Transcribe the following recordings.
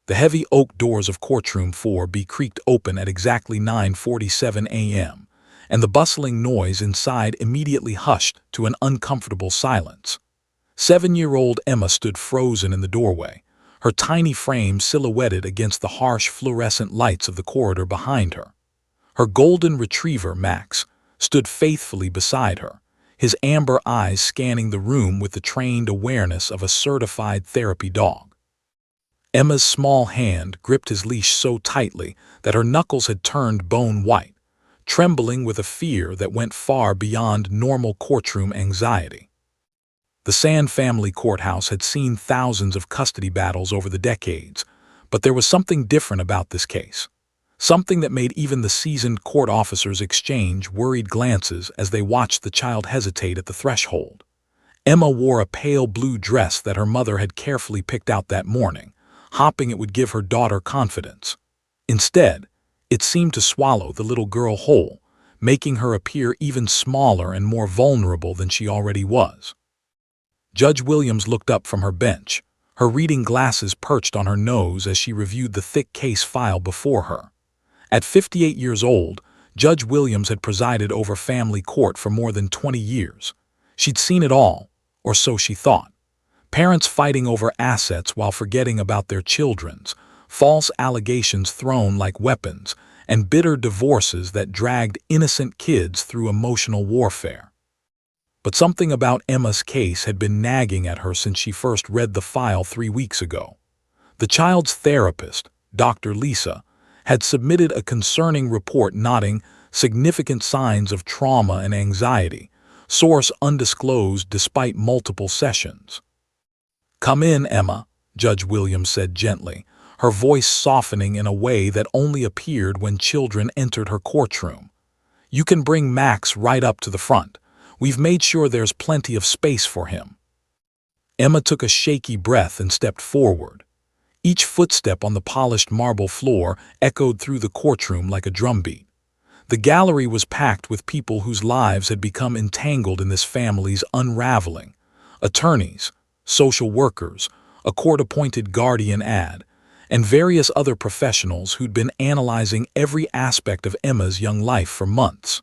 The heavy oak doors of Courtroom 4B creaked open at exactly 9:47 a.m., and the bustling noise inside immediately hushed to an uncomfortable silence. 7-year-old Emma stood frozen in the doorway, her tiny frame silhouetted against the harsh fluorescent lights of the corridor behind her. Her golden retriever, Max, stood faithfully beside her, his amber eyes scanning the room with the trained awareness of a certified therapy dog. Emma's small hand gripped his leash so tightly that her knuckles had turned bone white, trembling with a fear that went far beyond normal courtroom anxiety. The Sand family courthouse had seen thousands of custody battles over the decades, but there was something different about this case. Something that made even the seasoned court officers exchange worried glances as they watched the child hesitate at the threshold. Emma wore a pale blue dress that her mother had carefully picked out that morning, hoping it would give her daughter confidence. Instead, it seemed to swallow the little girl whole, making her appear even smaller and more vulnerable than she already was. Judge Williams looked up from her bench, her reading glasses perched on her nose as she reviewed the thick case file before her. At 58 years old, Judge Williams had presided over family court for more than 20 years. She'd seen it all, or so she thought. Parents fighting over assets while forgetting about their children's, false allegations thrown like weapons, and bitter divorces that dragged innocent kids through emotional warfare. But something about Emma's case had been nagging at her since she first read the file 3 weeks ago. The child's therapist, Dr. Lisa, had submitted a concerning report noting significant signs of trauma and anxiety, source undisclosed despite multiple sessions. "Come in, Emma," Judge Williams said gently, her voice softening in a way that only appeared when children entered her courtroom. "You can bring Max right up to the front. We've made sure there's plenty of space for him." Emma took a shaky breath and stepped forward. Each footstep on the polished marble floor echoed through the courtroom like a drumbeat. The gallery was packed with people whose lives had become entangled in this family's unraveling. Attorneys, social workers, a court-appointed guardian ad, and various other professionals who'd been analyzing every aspect of Emma's young life for months.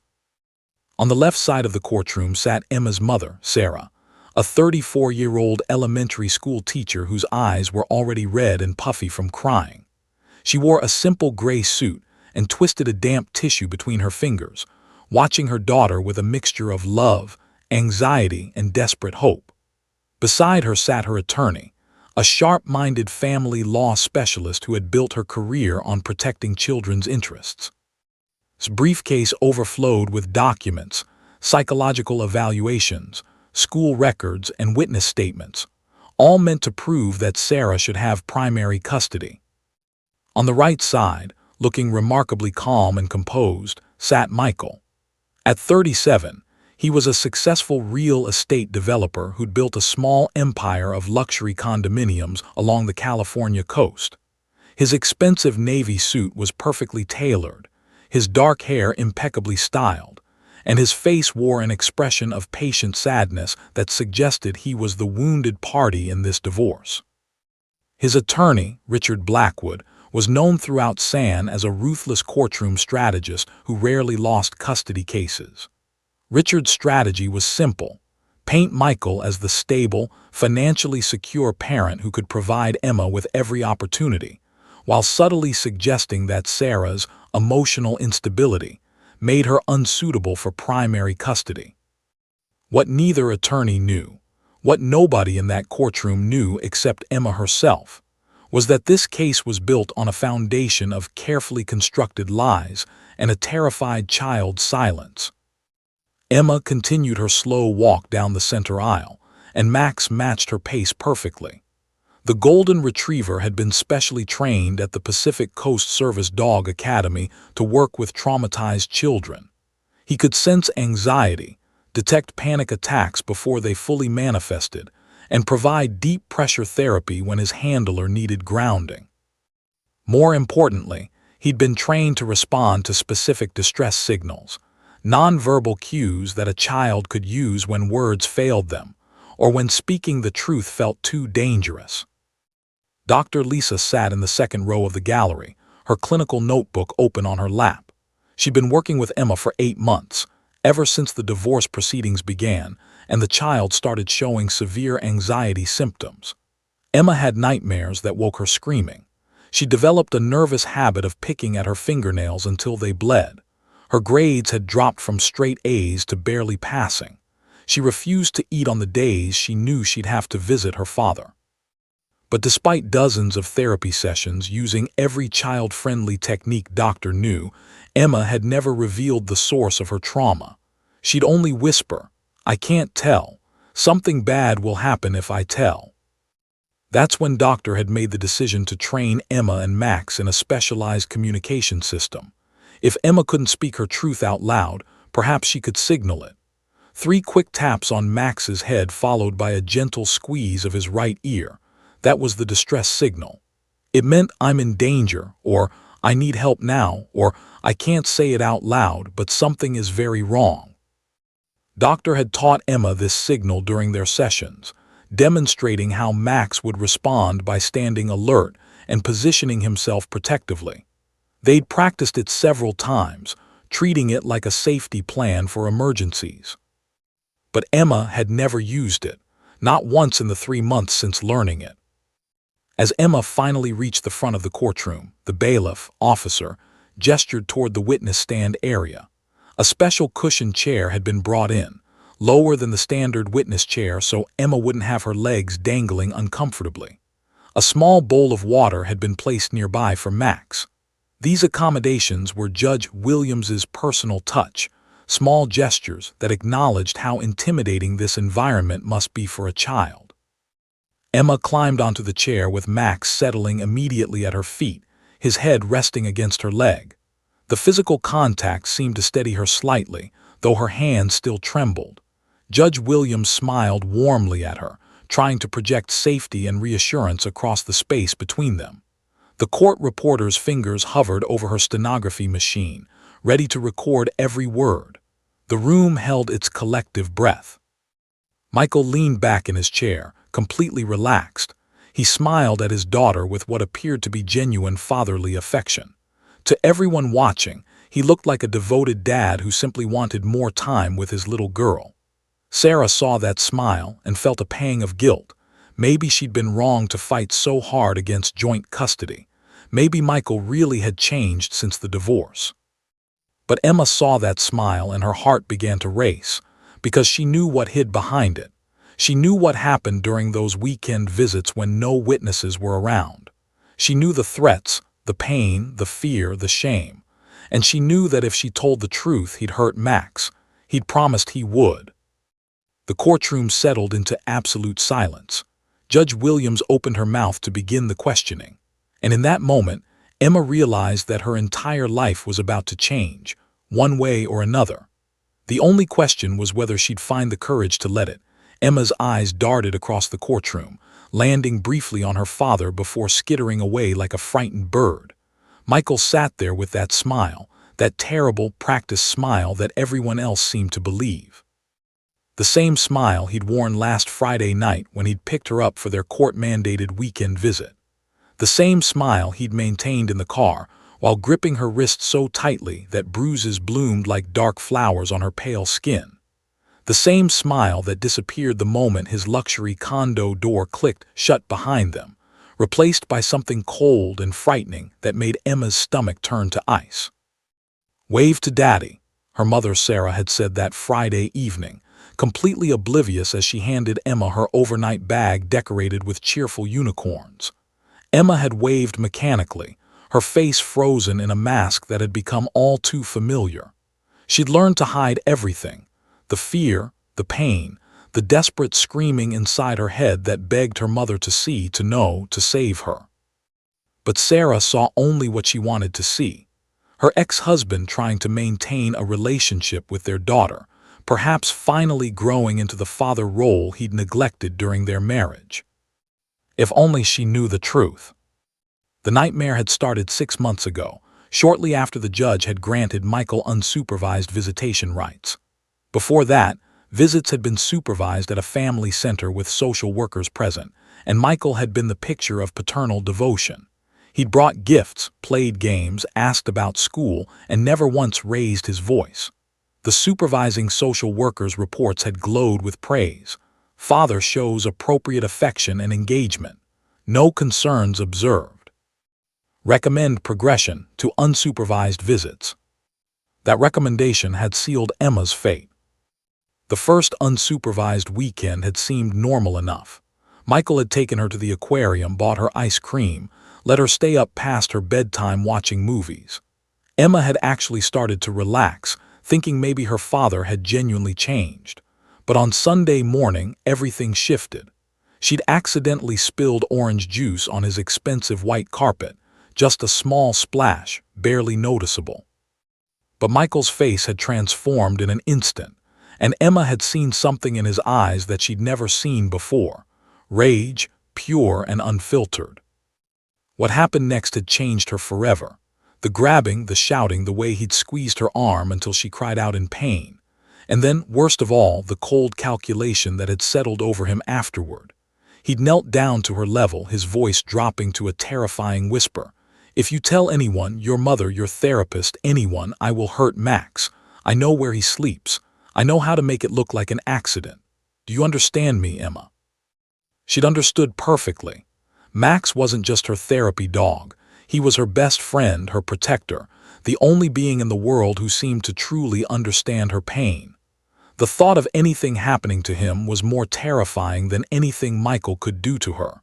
On the left side of the courtroom sat Emma's mother, Sarah, a 34-year-old elementary school teacher whose eyes were already red and puffy from crying. She wore a simple gray suit and twisted a damp tissue between her fingers, watching her daughter with a mixture of love, anxiety, and desperate hope. Beside her sat her attorney, a sharp-minded family law specialist who had built her career on protecting children's interests. His briefcase overflowed with documents, psychological evaluations, school records, and witness statements, all meant to prove that Sarah should have primary custody. On the right side, looking remarkably calm and composed, sat Michael. At 37, he was a successful real estate developer who'd built a small empire of luxury condominiums along the California coast. His expensive navy suit was perfectly tailored, his dark hair impeccably styled, and his face wore an expression of patient sadness that suggested he was the wounded party in this divorce. His attorney, Richard Blackwood, was known throughout San as a ruthless courtroom strategist who rarely lost custody cases. Richard's strategy was simple: paint Michael as the stable, financially secure parent who could provide Emma with every opportunity, while subtly suggesting that Sarah's emotional instability made her unsuitable for primary custody. What neither attorney knew, what nobody in that courtroom knew except Emma herself, was that this case was built on a foundation of carefully constructed lies and a terrified child's silence. Emma continued her slow walk down the center aisle, and Max matched her pace perfectly. The golden retriever had been specially trained at the Pacific Coast Service Dog Academy to work with traumatized children. He could sense anxiety, detect panic attacks before they fully manifested, and provide deep pressure therapy when his handler needed grounding. More importantly, he'd been trained to respond to specific distress signals, nonverbal cues that a child could use when words failed them, or when speaking the truth felt too dangerous. Dr. Lisa sat in the second row of the gallery, her clinical notebook open on her lap. She'd been working with Emma for 8 months, ever since the divorce proceedings began, and the child started showing severe anxiety symptoms. Emma had nightmares that woke her screaming. She developed a nervous habit of picking at her fingernails until they bled. Her grades had dropped from straight A's to barely passing. She refused to eat on the days she knew she'd have to visit her father. But despite dozens of therapy sessions using every child-friendly technique doctor knew, Emma had never revealed the source of her trauma. She'd only whisper, "I can't tell. Something bad will happen if I tell." That's when Doctor had made the decision to train Emma and Max in a specialized communication system. If Emma couldn't speak her truth out loud, perhaps she could signal it. 3 quick taps on Max's head followed by a gentle squeeze of his right ear. That was the distress signal. It meant "I'm in danger," or "I need help now," or "I can't say it out loud, but something is very wrong." Doctor had taught Emma this signal during their sessions, demonstrating how Max would respond by standing alert and positioning himself protectively. They'd practiced it several times, treating it like a safety plan for emergencies. But Emma had never used it, not once in the 3 months since learning it. As Emma finally reached the front of the courtroom, the bailiff, officer, gestured toward the witness stand area. A special cushioned chair had been brought in, lower than the standard witness chair so Emma wouldn't have her legs dangling uncomfortably. A small bowl of water had been placed nearby for Max. These accommodations were Judge Williams's personal touch, small gestures that acknowledged how intimidating this environment must be for a child. Emma climbed onto the chair with Max settling immediately at her feet, his head resting against her leg. The physical contact seemed to steady her slightly, though her hand still trembled. Judge Williams smiled warmly at her, trying to project safety and reassurance across the space between them. The court reporter's fingers hovered over her stenography machine, ready to record every word. The room held its collective breath. Michael leaned back in his chair, completely relaxed. He smiled at his daughter with what appeared to be genuine fatherly affection. To everyone watching, he looked like a devoted dad who simply wanted more time with his little girl. Sarah saw that smile and felt a pang of guilt. Maybe she'd been wrong to fight so hard against joint custody. Maybe Michael really had changed since the divorce. But Emma saw that smile and her heart began to race, because she knew what hid behind it. She knew what happened during those weekend visits when no witnesses were around. She knew the threats, the pain, the fear, the shame. And she knew that if she told the truth, he'd hurt Max. He'd promised he would. The courtroom settled into absolute silence. Judge Williams opened her mouth to begin the questioning. And in that moment, Emma realized that her entire life was about to change, one way or another. The only question was whether she'd find the courage to let it. Emma's eyes darted across the courtroom, landing briefly on her father before skittering away like a frightened bird. Michael sat there with that smile, that terrible, practiced smile that everyone else seemed to believe. The same smile he'd worn last Friday night when he'd picked her up for their court-mandated weekend visit. The same smile he'd maintained in the car, while gripping her wrist so tightly that bruises bloomed like dark flowers on her pale skin. The same smile that disappeared the moment his luxury condo door clicked shut behind them, replaced by something cold and frightening that made Emma's stomach turn to ice. "Wave to Daddy," her mother Sarah had said that Friday evening, completely oblivious as she handed Emma her overnight bag decorated with cheerful unicorns. Emma had waved mechanically, her face frozen in a mask that had become all too familiar. She'd learned to hide everything, the fear, the pain, the desperate screaming inside her head that begged her mother to see, to know, to save her. But Sarah saw only what she wanted to see. Her ex-husband trying to maintain a relationship with their daughter, perhaps finally growing into the father role he'd neglected during their marriage. If only she knew the truth. The nightmare had started 6 months ago, shortly after the judge had granted Michael unsupervised visitation rights. Before that, Visits had been supervised at a family center with social workers present, and Michael had been the picture of paternal devotion. He'd brought gifts, played games, asked about school, and never once raised his voice. The supervising social workers' reports had glowed with praise. Father shows appropriate affection and engagement. No concerns observed. Recommend progression to unsupervised visits. That recommendation had sealed Emma's fate. The first unsupervised weekend had seemed normal enough. Michael had taken her to the aquarium, bought her ice cream, let her stay up past her bedtime watching movies. Emma had actually started to relax, thinking maybe her father had genuinely changed. But on Sunday morning, everything shifted. She'd accidentally spilled orange juice on his expensive white carpet, just a small splash, barely noticeable. But Michael's face had transformed in an instant, and Emma had seen something in his eyes that she'd never seen before. Rage, pure and unfiltered. What happened next had changed her forever. The grabbing, the shouting, the way he'd squeezed her arm until she cried out in pain. And then, worst of all, the cold calculation that had settled over him afterward. He'd knelt down to her level, his voice dropping to a terrifying whisper. "If you tell anyone, your mother, your therapist, anyone, I will hurt Max. I know where he sleeps. I know how to make it look like an accident. Do you understand me, Emma?" She'd understood perfectly. Max wasn't just her therapy dog. He was her best friend, her protector, the only being in the world who seemed to truly understand her pain. The thought of anything happening to him was more terrifying than anything Michael could do to her.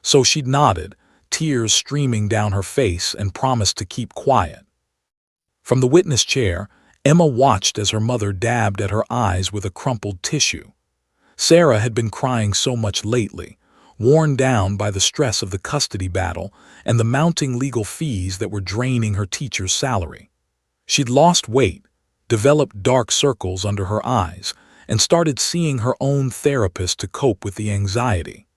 So she'd nodded, tears streaming down her face, and promised to keep quiet. From the witness chair, Emma watched as her mother dabbed at her eyes with a crumpled tissue. Sarah had been crying so much lately, worn down by the stress of the custody battle and the mounting legal fees that were draining her teacher's salary. She'd lost weight, developed dark circles under her eyes, and started seeing her own therapist to cope with the anxiety.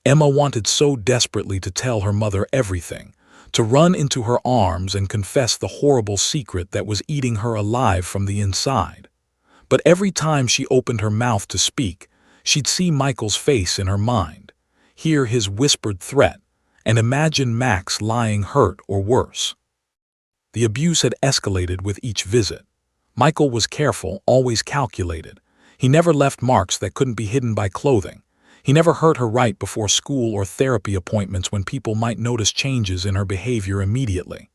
Emma wanted so desperately to tell her mother everything, to run into her arms and confess the horrible secret that was eating her alive from the inside. But every time she opened her mouth to speak, she'd see Michael's face in her mind, hear his whispered threat, and imagine Max lying hurt or worse. The abuse had escalated with each visit. Michael was careful, always calculated. He never left marks that couldn't be hidden by clothing. He never hurt her right before school or therapy appointments when people might notice changes in her behavior immediately.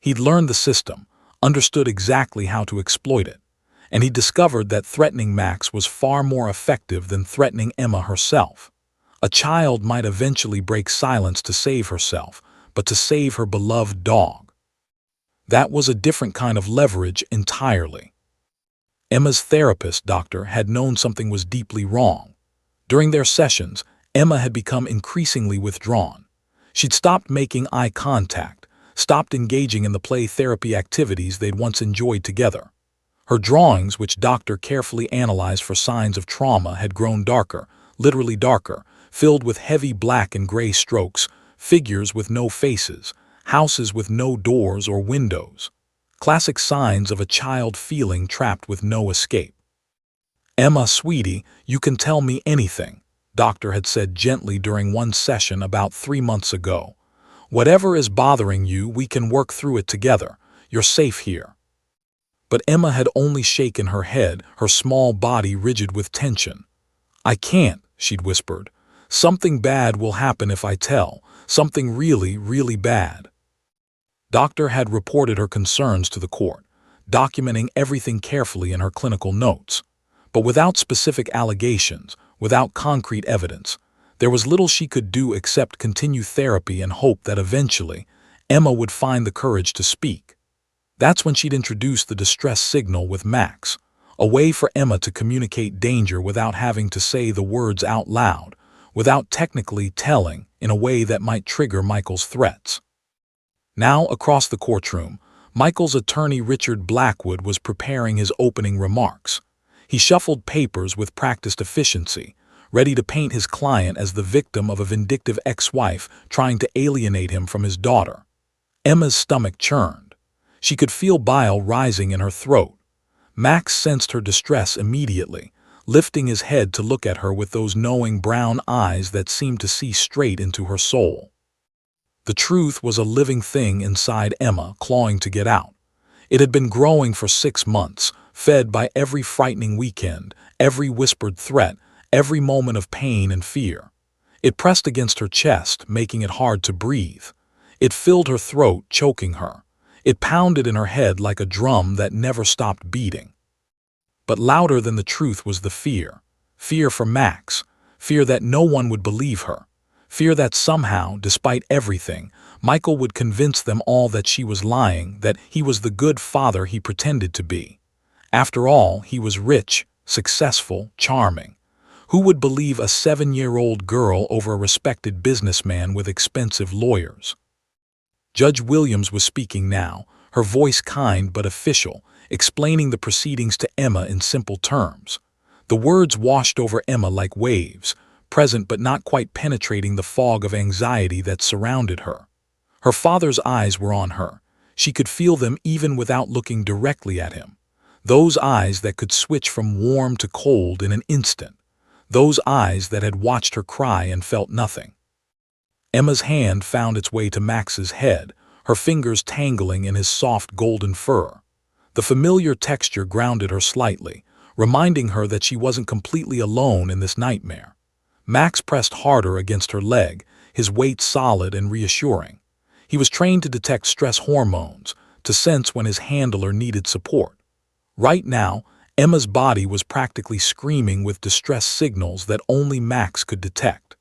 He'd learned the system, understood exactly how to exploit it, and he discovered that threatening Max was far more effective than threatening Emma herself. A child might eventually break silence to save herself, but to save her beloved dog. That was a different kind of leverage entirely. Emma's therapist, doctor, had known something was deeply wrong. During their sessions, Emma had become increasingly withdrawn. She'd stopped making eye contact, stopped engaging in the play therapy activities they'd once enjoyed together. Her drawings, which doctor carefully analyzed for signs of trauma, had grown darker, literally darker, filled with heavy black and gray strokes, figures with no faces, houses with no doors or windows. Classic signs of a child feeling trapped with no escape. "Emma, sweetie, you can tell me anything," doctor had said gently during one session about 3 months ago. "Whatever is bothering you, we can work through it together. You're safe here." But Emma had only shaken her head, her small body rigid with tension. "I can't," she'd whispered. "Something bad will happen if I tell. Something really, really bad." Doctor had reported her concerns to the court, documenting everything carefully in her clinical notes. But without specific allegations, without concrete evidence, there was little she could do except continue therapy and hope that eventually Emma would find the courage to speak. That's when she'd introduced the distress signal with Max, a way for Emma to communicate danger without having to say the words out loud, without technically telling in a way that might trigger Michael's threats. Now, across the courtroom, Michael's attorney Richard Blackwood was preparing his opening remarks. He shuffled papers with practiced efficiency, ready to paint his client as the victim of a vindictive ex-wife trying to alienate him from his daughter. Emma's stomach churned. She could feel bile rising in her throat. Max sensed her distress immediately, lifting his head to look at her with those knowing brown eyes that seemed to see straight into her soul. The truth was a living thing inside Emma, clawing to get out. It had been growing for 6 months, fed by every frightening weekend, every whispered threat, every moment of pain and fear. It pressed against her chest, making it hard to breathe. It filled her throat, choking her. It pounded in her head like a drum that never stopped beating. But louder than the truth was the fear. Fear for Max. Fear that no one would believe her. Fear that somehow, despite everything, Michael would convince them all that she was lying, that he was the good father he pretended to be. After all, he was rich, successful, charming. Who would believe a 7-year-old girl over a respected businessman with expensive lawyers? Judge Williams was speaking now, her voice kind but official, explaining the proceedings to Emma in simple terms. The words washed over Emma like waves, present but not quite penetrating the fog of anxiety that surrounded her. Her father's eyes were on her. She could feel them even without looking directly at him. Those eyes that could switch from warm to cold in an instant. Those eyes that had watched her cry and felt nothing. Emma's hand found its way to Max's head, her fingers tangling in his soft golden fur. The familiar texture grounded her slightly, reminding her that she wasn't completely alone in this nightmare. Max pressed harder against her leg, his weight solid and reassuring. He was trained to detect stress hormones, to sense when his handler needed support. Right now, Emma's body was practically screaming with distress signals that only Max could detect.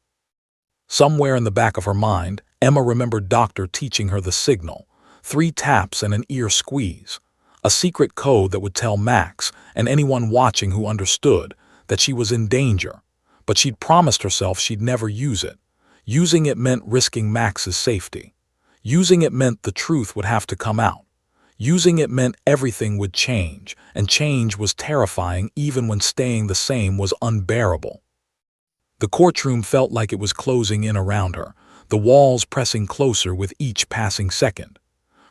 Somewhere in the back of her mind, Emma remembered Doctor teaching her the signal: 3 taps and an ear squeeze. A secret code that would tell Max, and anyone watching who understood, that she was in danger. But she'd promised herself she'd never use it. Using it meant risking Max's safety. Using it meant the truth would have to come out. Using it meant everything would change, and change was terrifying even when staying the same was unbearable. The courtroom felt like it was closing in around her, the walls pressing closer with each passing second.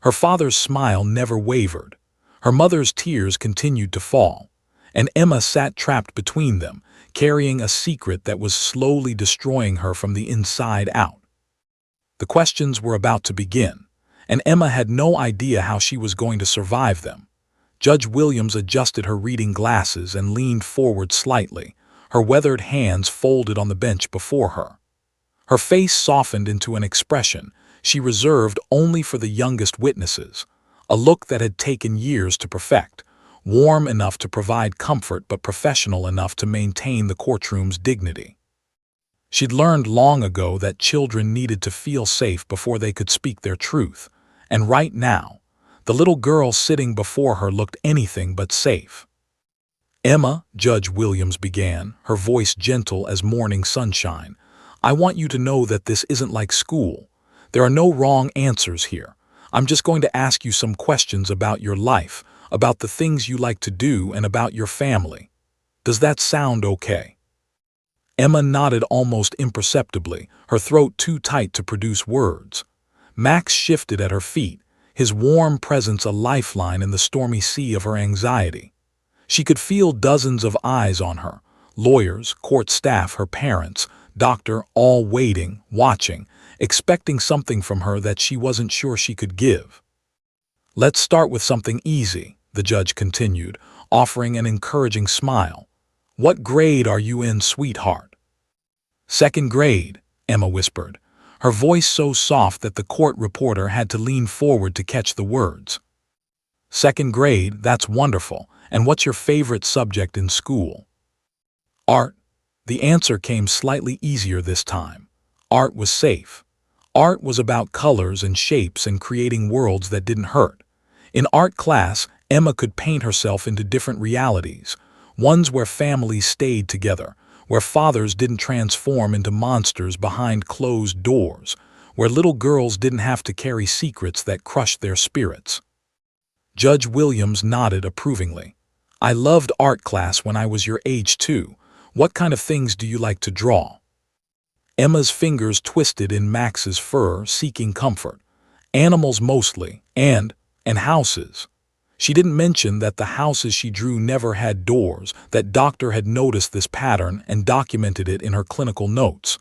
Her father's smile never wavered. Her mother's tears continued to fall, and Emma sat trapped between them, carrying a secret that was slowly destroying her from the inside out. The questions were about to begin, and Emma had no idea how she was going to survive them. Judge Williams adjusted her reading glasses and leaned forward slightly, her weathered hands folded on the bench before her. Her face softened into an expression she reserved only for the youngest witnesses, a look that had taken years to perfect, warm enough to provide comfort but professional enough to maintain the courtroom's dignity. She'd learned long ago that children needed to feel safe before they could speak their truth, and right now, the little girl sitting before her looked anything but safe. "Emma," Judge Williams began, her voice gentle as morning sunshine, "I want you to know that this isn't like school. There are no wrong answers here. I'm just going to ask you some questions about your life, about the things you like to do, and about your family. Does that sound okay?" Emma nodded almost imperceptibly, her throat too tight to produce words. Max shifted at her feet, his warm presence a lifeline in the stormy sea of her anxiety. She could feel dozens of eyes on her, lawyers, court staff, her parents, doctor, all waiting, watching, expecting something from her that she wasn't sure she could give. "Let's start with something easy," the judge continued, offering an encouraging smile. "What grade are you in, sweetheart?" "2nd grade," Emma whispered, her voice so soft that the court reporter had to lean forward to catch the words. "2nd grade, that's wonderful. And what's your favorite subject in school?" "Art." The answer came slightly easier this time. Art was safe. Art was about colors and shapes and creating worlds that didn't hurt. In art class, Emma could paint herself into different realities, ones where families stayed together, where fathers didn't transform into monsters behind closed doors, where little girls didn't have to carry secrets that crushed their spirits. Judge Williams nodded approvingly. "I loved art class when I was your age too. What kind of things do you like to draw?" Emma's fingers twisted in Max's fur, seeking comfort. "Animals mostly, and houses." She didn't mention that the houses she drew never had doors, that doctor had noticed this pattern and documented it in her clinical notes.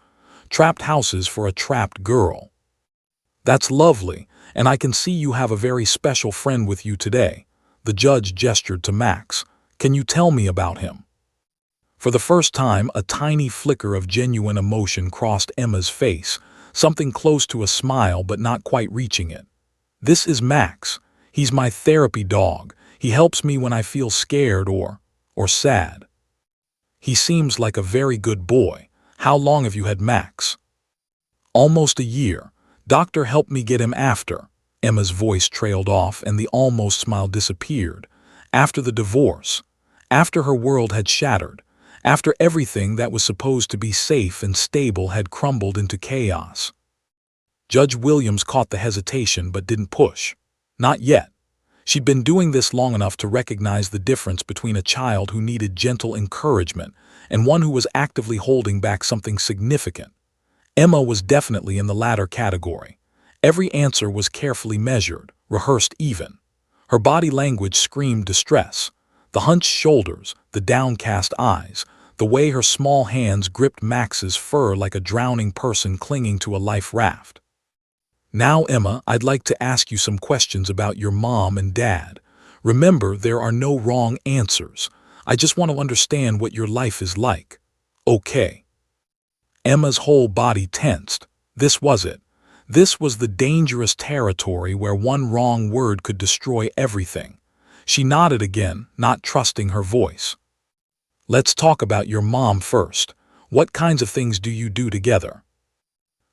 Trapped houses for a trapped girl. That's lovely, and I can see you have a very special friend with you today. The judge gestured to Max. Can you tell me about him? For the first time, a tiny flicker of genuine emotion crossed Emma's face, something close to a smile but not quite reaching it. This is Max. He's my therapy dog. He helps me when I feel scared or sad. He seems like a very good boy. How long have you had Max? Almost a year. Doctor helped me get him after. Emma's voice trailed off and the almost smile disappeared. After the divorce. After her world had shattered. After everything that was supposed to be safe and stable had crumbled into chaos. Judge Williams caught the hesitation but didn't push. Not yet. She'd been doing this long enough to recognize the difference between a child who needed gentle encouragement and one who was actively holding back something significant. Emma was definitely in the latter category. Every answer was carefully measured, rehearsed even. Her body language screamed distress. The hunched shoulders, the downcast eyes, the way her small hands gripped Max's fur like a drowning person clinging to a life raft. Now, Emma, I'd like to ask you some questions about your mom and dad. Remember, there are no wrong answers. I just want to understand what your life is like. Okay. Emma's whole body tensed. This was it. This was the dangerous territory where one wrong word could destroy everything. She nodded again, not trusting her voice. Let's talk about your mom first. What kinds of things do you do together?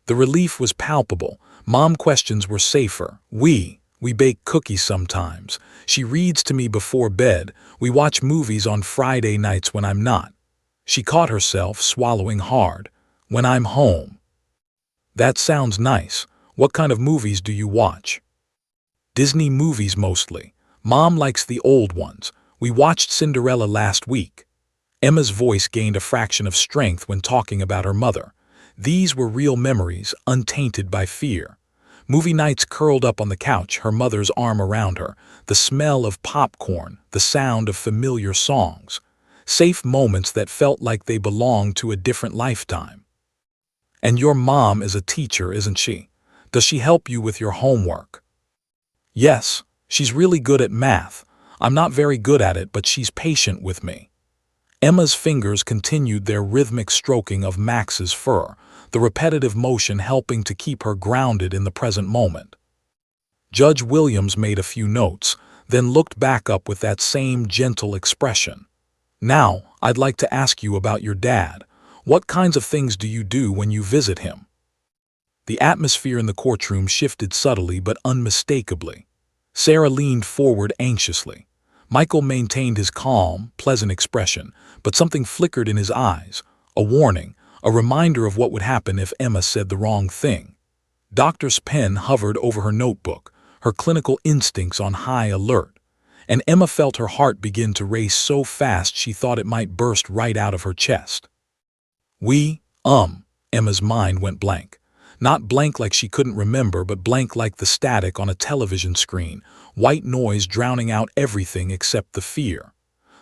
The relief was palpable. Mom questions were safer. We bake cookies sometimes. She reads to me before bed. We watch movies on Friday nights when I'm not. She caught herself swallowing hard. When I'm home. That sounds nice. What kind of movies do you watch? Disney movies mostly. Mom likes the old ones. We watched Cinderella last week. Emma's voice gained a fraction of strength when talking about her mother. These were real memories, untainted by fear. Movie nights curled up on the couch, her mother's arm around her, the smell of popcorn, the sound of familiar songs. Safe moments that felt like they belonged to a different lifetime. And your mom is a teacher, isn't she? Does she help you with your homework? Yes, she's really good at math. I'm not very good at it, but she's patient with me. Emma's fingers continued their rhythmic stroking of Max's fur, the repetitive motion helping to keep her grounded in the present moment. Judge Williams made a few notes, then looked back up with that same gentle expression. Now, I'd like to ask you about your dad. What kinds of things do you do when you visit him? The atmosphere in the courtroom shifted subtly but unmistakably. Sarah leaned forward anxiously. Michael maintained his calm, pleasant expression, but something flickered in his eyes, a warning, a reminder of what would happen if Emma said the wrong thing. Doctor's pen hovered over her notebook, her clinical instincts on high alert, and Emma felt her heart begin to race so fast she thought it might burst right out of her chest. Emma's mind went blank. Not blank like she couldn't remember, but blank like the static on a television screen, white noise drowning out everything except the fear.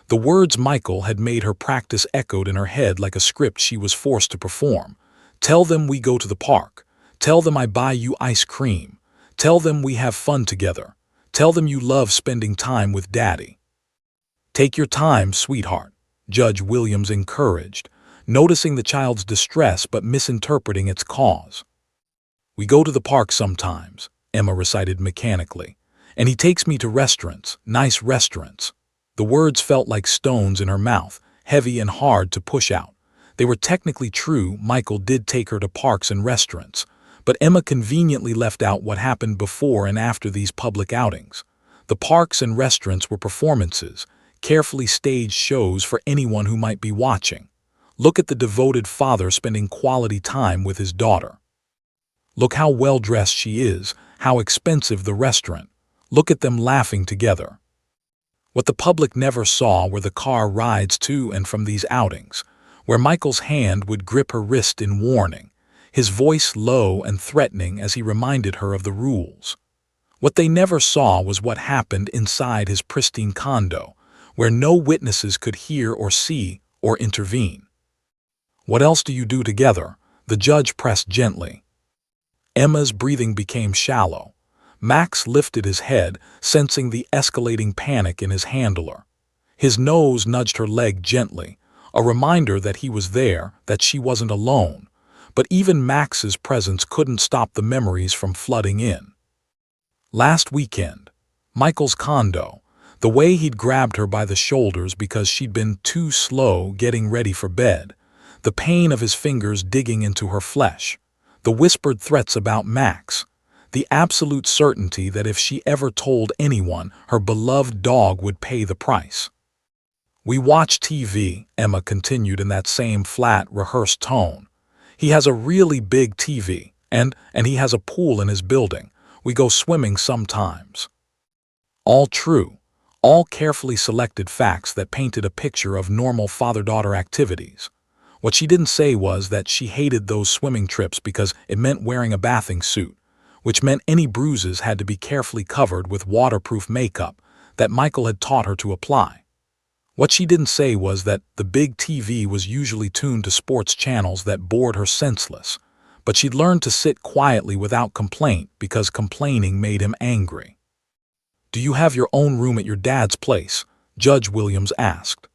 The words Michael had made her practice echoed in her head like a script she was forced to perform. Tell them we go to the park. Tell them I buy you ice cream. Tell them we have fun together. Tell them you love spending time with Daddy. Take your time, sweetheart, Judge Williams encouraged, noticing the child's distress but misinterpreting its cause. We go to the park sometimes, Emma recited mechanically, and he takes me to restaurants, nice restaurants. The words felt like stones in her mouth, heavy and hard to push out. They were technically true. Michael did take her to parks and restaurants, but Emma conveniently left out what happened before and after these public outings. The parks and restaurants were performances, carefully staged shows for anyone who might be watching. Look at the devoted father spending quality time with his daughter. Look how well-dressed she is, how expensive the restaurant. Look at them laughing together. What the public never saw were the car rides to and from these outings, where Michael's hand would grip her wrist in warning, his voice low and threatening as he reminded her of the rules. What they never saw was what happened inside his pristine condo, where no witnesses could hear or see or intervene. "What else do you do together?" the judge pressed gently. Emma's breathing became shallow. Max lifted his head, sensing the escalating panic in his handler. His nose nudged her leg gently, a reminder that he was there, that she wasn't alone. But even Max's presence couldn't stop the memories from flooding in. Last weekend, Michael's condo, the way he'd grabbed her by the shoulders because she'd been too slow getting ready for bed, the pain of his fingers digging into her flesh, the whispered threats about Max, the absolute certainty that if she ever told anyone, her beloved dog would pay the price. "We watch TV," Emma continued in that same flat, rehearsed tone. "He has a really big TV, and he has a pool in his building. We go swimming sometimes." All true, all carefully selected facts that painted a picture of normal father-daughter activities. What she didn't say was that she hated those swimming trips because it meant wearing a bathing suit, which meant any bruises had to be carefully covered with waterproof makeup that Michael had taught her to apply. What she didn't say was that the big TV was usually tuned to sports channels that bored her senseless, but she'd learned to sit quietly without complaint because complaining made him angry. "Do you have your own room at your dad's place?" Judge Williams asked.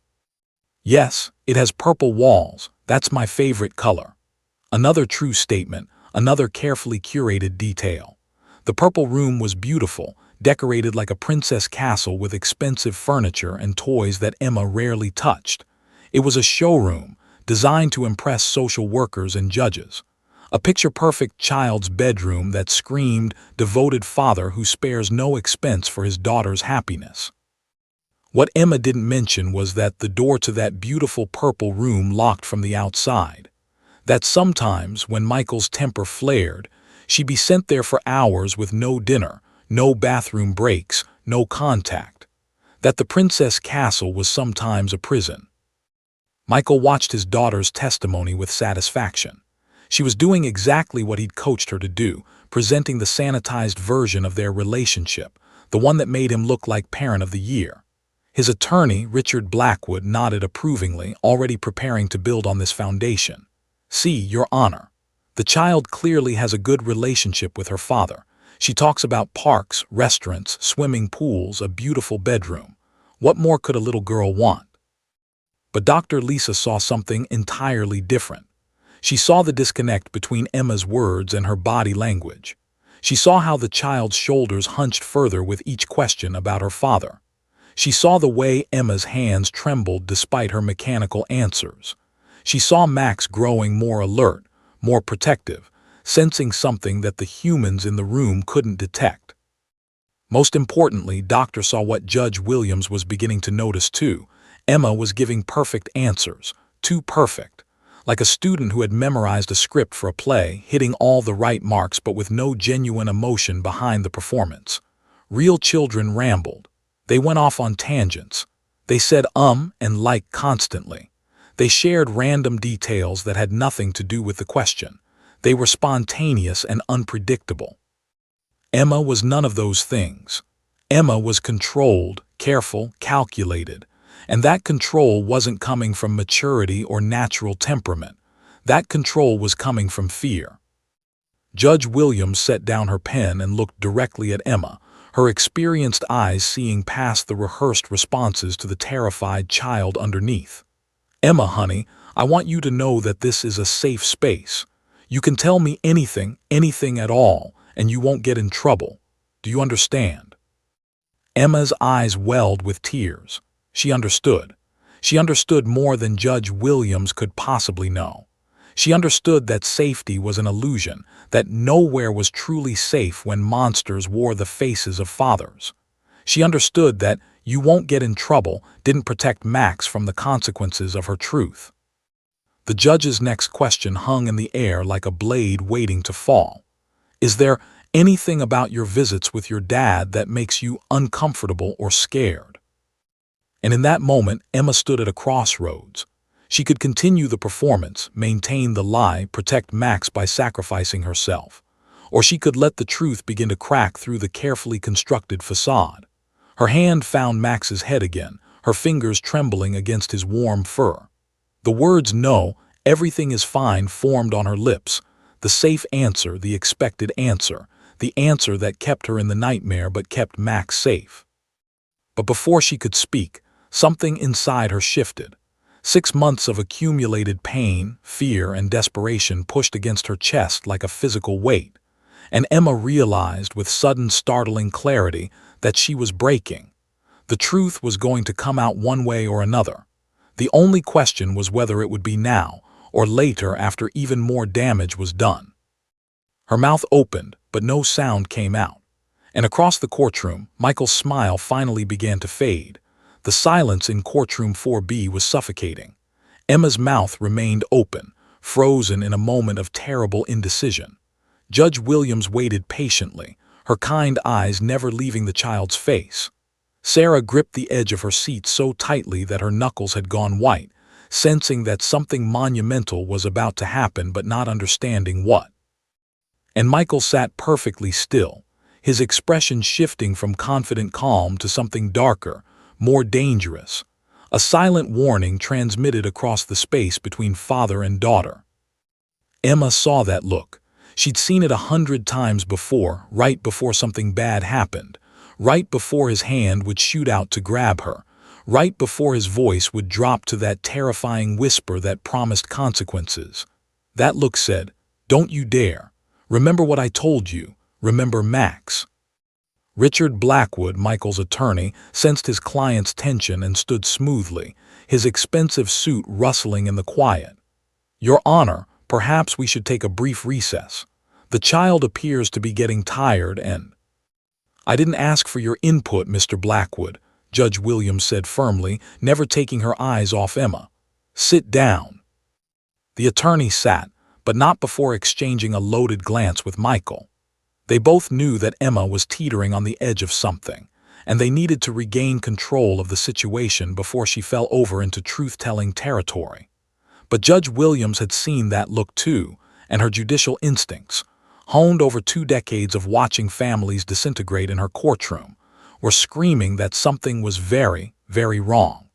"Yes, it has purple walls. That's my favorite color." Another true statement, another carefully curated detail. The purple room was beautiful, decorated like a princess castle with expensive furniture and toys that Emma rarely touched. It was a showroom, designed to impress social workers and judges. A picture-perfect child's bedroom that screamed devoted father who spares no expense for his daughter's happiness. What Emma didn't mention was that the door to that beautiful purple room locked from the outside. That sometimes, when Michael's temper flared, she'd be sent there for hours with no dinner, no bathroom breaks, no contact. That the princess castle was sometimes a prison. Michael watched his daughter's testimony with satisfaction. She was doing exactly what he'd coached her to do, presenting the sanitized version of their relationship, the one that made him look like Parent of the Year. His attorney, Richard Blackwood, nodded approvingly, already preparing to build on this foundation. "See, Your Honor, the child clearly has a good relationship with her father. She talks about parks, restaurants, swimming pools, a beautiful bedroom. What more could a little girl want?" But Dr. Lisa saw something entirely different. She saw the disconnect between Emma's words and her body language. She saw how the child's shoulders hunched further with each question about her father. She saw the way Emma's hands trembled despite her mechanical answers. She saw Max growing more alert, more protective, sensing something that the humans in the room couldn't detect. Most importantly, Doctor saw what Judge Williams was beginning to notice too. Emma was giving perfect answers, too perfect. Like a student who had memorized a script for a play, hitting all the right marks but with no genuine emotion behind the performance. Real children rambled. They went off on tangents. They said and like constantly. They shared random details that had nothing to do with the question. They were spontaneous and unpredictable. Emma was none of those things. Emma was controlled, careful, calculated. And that control wasn't coming from maturity or natural temperament. That control was coming from fear. Judge Williams set down her pen and looked directly at Emma, her experienced eyes seeing past the rehearsed responses to the terrified child underneath. "Emma, honey, I want you to know that this is a safe space. You can tell me anything, anything at all, and you won't get in trouble. Do you understand?" Emma's eyes welled with tears. She understood. She understood more than Judge Williams could possibly know. She understood that safety was an illusion, that nowhere was truly safe when monsters wore the faces of fathers. She understood that "you won't get in trouble" didn't protect Max from the consequences of her truth. The judge's next question hung in the air like a blade waiting to fall. "Is there anything about your visits with your dad that makes you uncomfortable or scared?" And in that moment, Emma stood at a crossroads. She could continue the performance, maintain the lie, protect Max by sacrificing herself. or she could let the truth begin to crack through the carefully constructed facade. Her hand found Max's head again, her fingers trembling against his warm fur. The words "no, everything is fine" formed on her lips, the safe answer, the expected answer, the answer that kept her in the nightmare but kept Max safe. But before she could speak, something inside her shifted. 6 months of accumulated pain, fear, and desperation pushed against her chest like a physical weight, and Emma realized with sudden startling clarity that she was breaking. The truth was going to come out one way or another. The only question was whether it would be now or later after even more damage was done. Her mouth opened, but no sound came out. And across the courtroom, Michael's smile finally began to fade. The silence in Courtroom 4B was suffocating. Emma's mouth remained open, frozen in a moment of terrible indecision. Judge Williams waited patiently, her kind eyes never leaving the child's face. Sarah gripped the edge of her seat so tightly that her knuckles had gone white, sensing that something monumental was about to happen but not understanding what. And Michael sat perfectly still, his expression shifting from confident calm to something darker, more dangerous, a silent warning transmitted across the space between father and daughter. Emma saw that look. She'd seen it 100 times before, right before something bad happened, right before his hand would shoot out to grab her, right before his voice would drop to that terrifying whisper that promised consequences. That look said, "Don't you dare. Remember what I told you. Remember Max." Richard Blackwood, Michael's attorney, sensed his client's tension and stood smoothly, his expensive suit rustling in the quiet. "Your Honor, perhaps we should take a brief recess. The child appears to be getting tired and—" "I didn't ask for your input, Mr. Blackwood," Judge Williams said firmly, never taking her eyes off Emma. "Sit down." The attorney sat, but not before exchanging a loaded glance with Michael. They both knew that Emma was teetering on the edge of something, and they needed to regain control of the situation before she fell over into truth-telling territory. But Judge Williams had seen that look too, and her judicial instincts, honed over 2 decades of watching families disintegrate in her courtroom, were screaming that something was very, very wrong.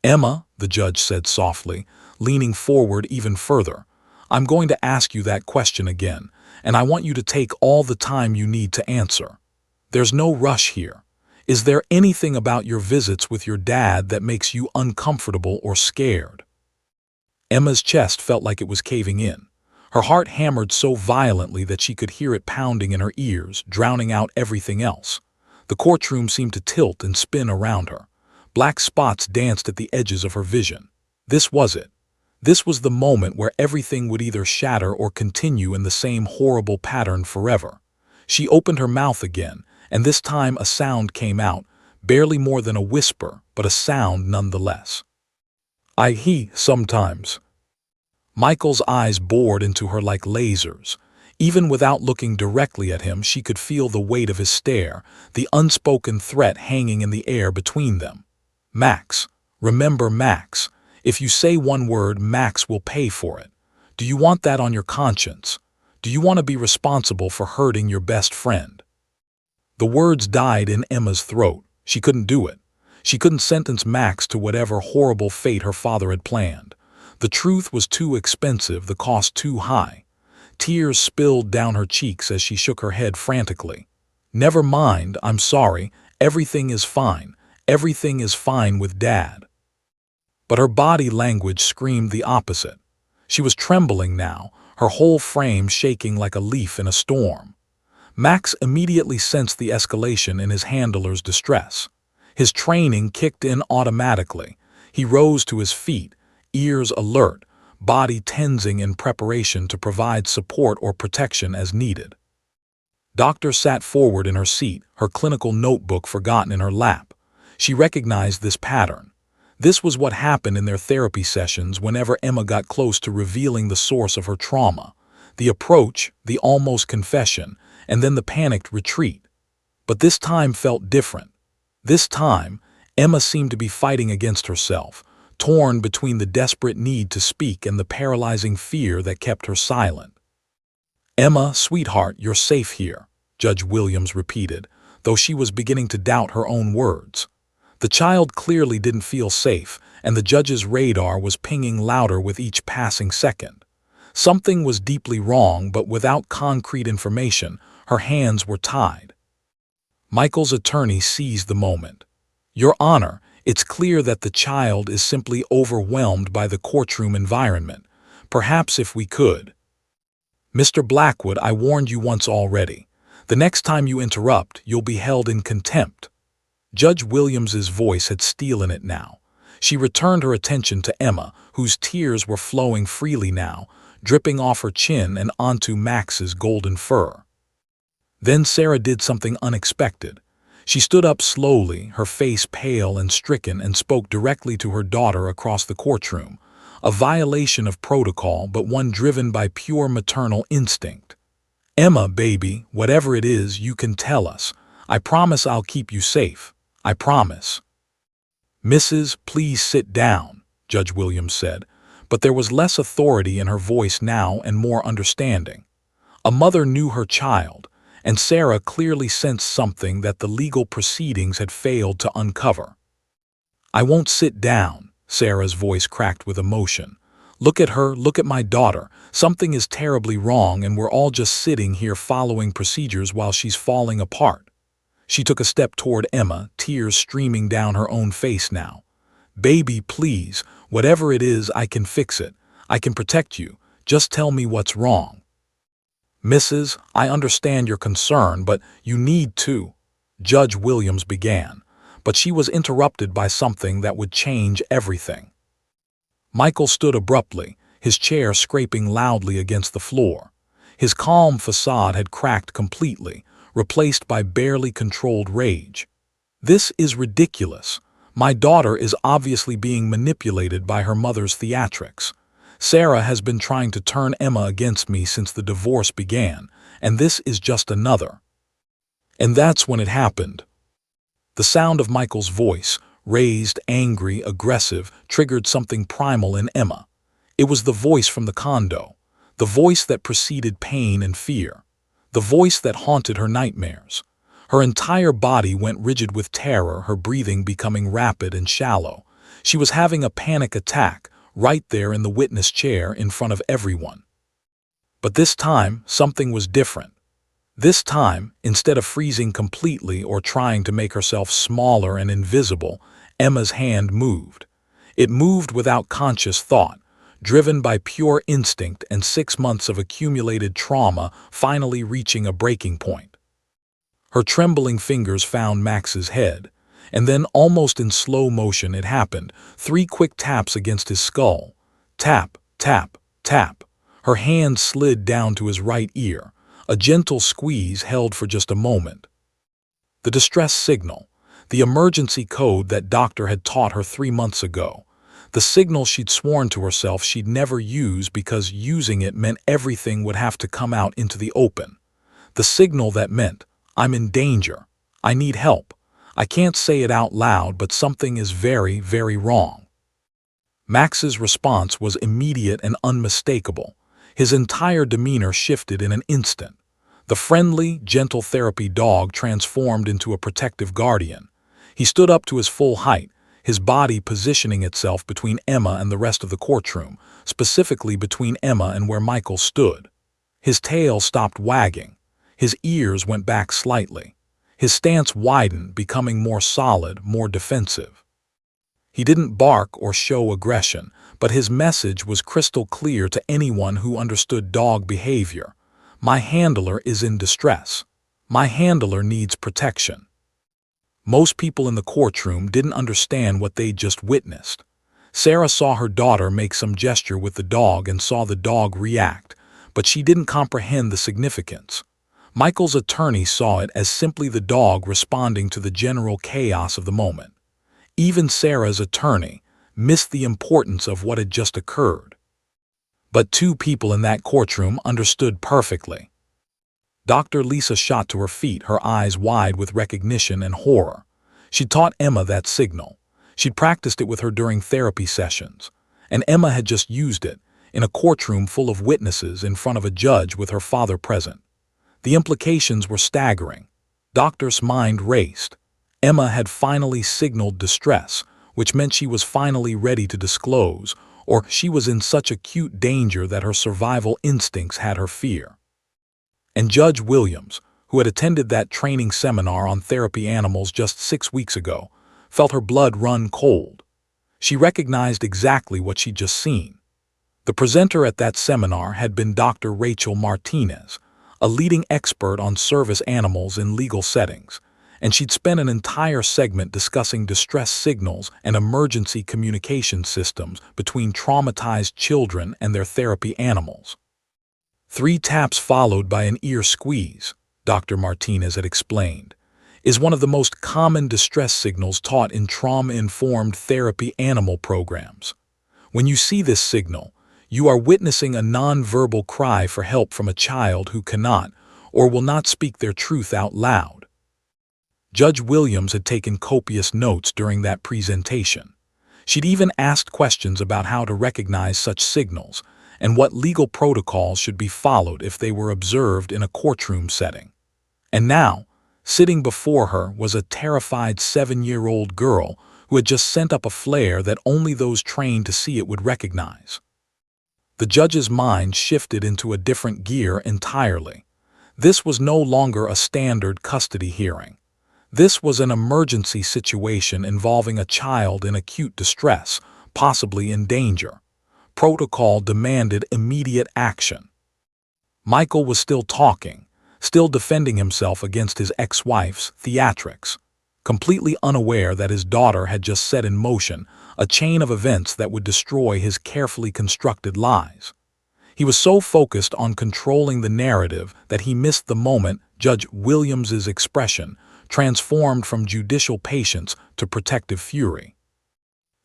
"Emma," the judge said softly, leaning forward even further, "I'm going to ask you that question again, and I want you to take all the time you need to answer. There's no rush here. Is there anything about your visits with your dad that makes you uncomfortable or scared?" Emma's chest felt like it was caving in. Her heart hammered so violently that she could hear it pounding in her ears, drowning out everything else. The courtroom seemed to tilt and spin around her. Black spots danced at the edges of her vision. This was it. This was the moment where everything would either shatter or continue in the same horrible pattern forever. She opened her mouth again, and this time a sound came out, barely more than a whisper, but a sound nonetheless. "He sometimes." Michael's eyes bored into her like lasers. Even without looking directly at him, she could feel the weight of his stare, the unspoken threat hanging in the air between them. "Max. Remember Max. If you say one word, Max will pay for it. Do you want that on your conscience? Do you want to be responsible for hurting your best friend?" The words died in Emma's throat. She couldn't do it. She couldn't sentence Max to whatever horrible fate her father had planned. The truth was too expensive, the cost too high. Tears spilled down her cheeks as she shook her head frantically. "Never mind, I'm sorry. Everything is fine. Everything is fine with Dad." But her body language screamed the opposite. She was trembling now, her whole frame shaking like a leaf in a storm. Max immediately sensed the escalation in his handler's distress. His training kicked in automatically. He rose to his feet, ears alert, body tensing in preparation to provide support or protection as needed. Doctor sat forward in her seat, her clinical notebook forgotten in her lap. She recognized this pattern. This was what happened in their therapy sessions whenever Emma got close to revealing the source of her trauma. The approach, the almost confession, and then the panicked retreat. But this time felt different. This time, Emma seemed to be fighting against herself, torn between the desperate need to speak and the paralyzing fear that kept her silent. "Emma, sweetheart, you're safe here," Judge Williams repeated, though she was beginning to doubt her own words. The child clearly didn't feel safe, and the judge's radar was pinging louder with each passing second. Something was deeply wrong, but without concrete information, her hands were tied. Michael's attorney seized the moment. "Your Honor, it's clear that the child is simply overwhelmed by the courtroom environment. Perhaps if we could—" "Mr. Blackwood, I warned you once already. The next time you interrupt, you'll be held in contempt." Judge Williams's voice had steel in it now. She returned her attention to Emma, whose tears were flowing freely now, dripping off her chin and onto Max's golden fur. Then Sarah did something unexpected. She stood up slowly, her face pale and stricken, and spoke directly to her daughter across the courtroom, a violation of protocol but one driven by pure maternal instinct. "Emma, baby, whatever it is, you can tell us. I promise I'll keep you safe. I promise." "Mrs., please sit down," Judge Williams said, but there was less authority in her voice now and more understanding. A mother knew her child, and Sarah clearly sensed something that the legal proceedings had failed to uncover. "I won't sit down," Sarah's voice cracked with emotion. "Look at her, look at my daughter. Something is terribly wrong, and we're all just sitting here following procedures while she's falling apart." She took a step toward Emma, tears streaming down her own face now. "Baby, please, whatever it is, I can fix it. I can protect you. Just tell me what's wrong." "Mrs., I understand your concern, but you need to—" Judge Williams began, but she was interrupted by something that would change everything. Michael stood abruptly, his chair scraping loudly against the floor. His calm facade had cracked completely, replaced by barely controlled rage. "This is ridiculous. My daughter is obviously being manipulated by her mother's theatrics. Sarah has been trying to turn Emma against me since the divorce began, and this is just another." And that's when it happened. The sound of Michael's voice, raised, angry, aggressive, triggered something primal in Emma. It was the voice from the condo, the voice that preceded pain and fear, the voice that haunted her nightmares. Her entire body went rigid with terror, her breathing becoming rapid and shallow. She was having a panic attack, right there in the witness chair in front of everyone. But this time, something was different. This time, instead of freezing completely or trying to make herself smaller and invisible, Emma's hand moved. It moved without conscious thought, driven by pure instinct and 6 months of accumulated trauma finally reaching a breaking point. Her trembling fingers found Max's head, and then almost in slow motion it happened, 3 quick taps against his skull. Tap, tap, tap. Her hand slid down to his right ear, a gentle squeeze held for just a moment. The distress signal, the emergency code that doctor had taught her 3 months ago, the signal she'd sworn to herself she'd never use because using it meant everything would have to come out into the open. The signal that meant, "I'm in danger. I need help. I can't say it out loud, but something is very, very wrong." Max's response was immediate and unmistakable. His entire demeanor shifted in an instant. The friendly, gentle therapy dog transformed into a protective guardian. He stood up to his full height, his body positioning itself between Emma and the rest of the courtroom, specifically between Emma and where Michael stood. His tail stopped wagging. His ears went back slightly. His stance widened, becoming more solid, more defensive. He didn't bark or show aggression, but his message was crystal clear to anyone who understood dog behavior. My handler is in distress. My handler needs protection. Most people in the courtroom didn't understand what they'd just witnessed. Sarah saw her daughter make some gesture with the dog and saw the dog react, but she didn't comprehend the significance. Michael's attorney saw it as simply the dog responding to the general chaos of the moment. Even Sarah's attorney missed the importance of what had just occurred. But 2 people in that courtroom understood perfectly. Dr. Lisa shot to her feet, her eyes wide with recognition and horror. She'd taught Emma that signal. She'd practiced it with her during therapy sessions. And Emma had just used it, in a courtroom full of witnesses in front of a judge with her father present. The implications were staggering. Doctor's mind raced. Emma had finally signaled distress, which meant she was finally ready to disclose, or she was in such acute danger that her survival instincts had her fear. And Judge Williams, who had attended that training seminar on therapy animals just 6 weeks ago, felt her blood run cold. She recognized exactly what she'd just seen. The presenter at that seminar had been Dr. Rachel Martinez, a leading expert on service animals in legal settings, and she'd spent an entire segment discussing distress signals and emergency communication systems between traumatized children and their therapy animals. 3 taps followed by an ear squeeze, Dr. Martinez had explained, is one of the most common distress signals taught in trauma-informed therapy animal programs. When you see this signal, you are witnessing a non-verbal cry for help from a child who cannot or will not speak their truth out loud. Judge Williams had taken copious notes during that presentation. She'd even asked questions about how to recognize such signals and what legal protocols should be followed if they were observed in a courtroom setting. And now, sitting before her was a terrified 7-year-old girl who had just sent up a flare that only those trained to see it would recognize. The judge's mind shifted into a different gear entirely. This was no longer a standard custody hearing. This was an emergency situation involving a child in acute distress, possibly in danger. Protocol demanded immediate action. Michael was still talking, still defending himself against his ex-wife's theatrics, completely unaware that his daughter had just set in motion a chain of events that would destroy his carefully constructed lies. He was so focused on controlling the narrative that he missed the moment Judge Williams's expression transformed from judicial patience to protective fury.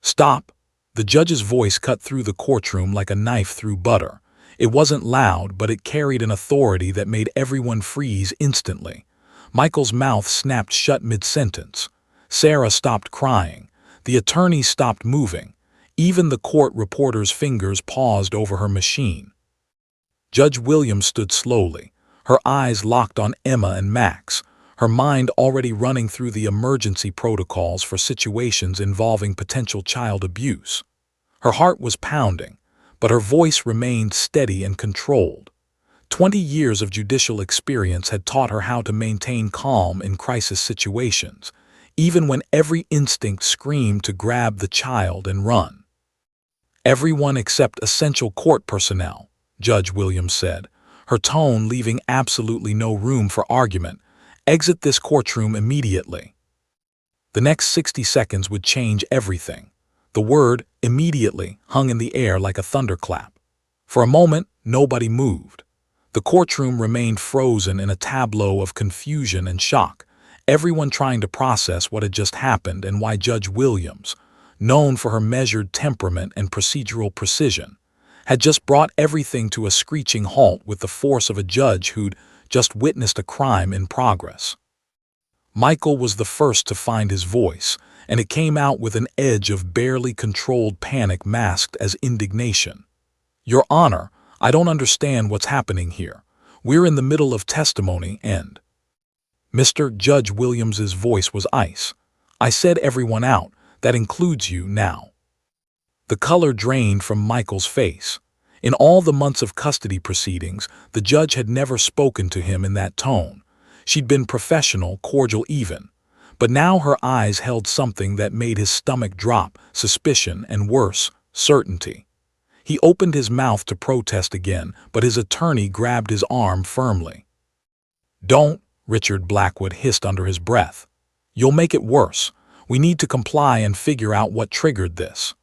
"Stop!" The judge's voice cut through the courtroom like a knife through butter. It wasn't loud, but it carried an authority that made everyone freeze instantly. Michael's mouth snapped shut mid-sentence. Sarah stopped crying. The attorney stopped moving. Even the court reporter's fingers paused over her machine. Judge Williams stood slowly, her eyes locked on Emma and Max, her mind already running through the emergency protocols for situations involving potential child abuse. Her heart was pounding, but her voice remained steady and controlled. 20 years of judicial experience had taught her how to maintain calm in crisis situations, even when every instinct screamed to grab the child and run. "Everyone except essential court personnel," Judge Williams said, her tone leaving absolutely no room for argument, "exit this courtroom immediately." The next 60 seconds would change everything. The word "immediately" hung in the air like a thunderclap. For a moment, nobody moved. The courtroom remained frozen in a tableau of confusion and shock, everyone trying to process what had just happened and why Judge Williams, known for her measured temperament and procedural precision, had just brought everything to a screeching halt with the force of a judge who'd just witnessed a crime in progress. Michael was the first to find his voice, and it came out with an edge of barely controlled panic masked as indignation. "Your Honor, I don't understand what's happening here. We're in the middle of testimony and—" Mr. Judge Williams's voice was ice. "I said everyone out. That includes you now." The color drained from Michael's face. In all the months of custody proceedings, the judge had never spoken to him in that tone. She'd been professional, cordial even. But now her eyes held something that made his stomach drop, suspicion and worse, certainty. He opened his mouth to protest again, but his attorney grabbed his arm firmly. "Don't," Richard Blackwood hissed under his breath. "You'll make it worse. We need to comply and figure out what triggered this."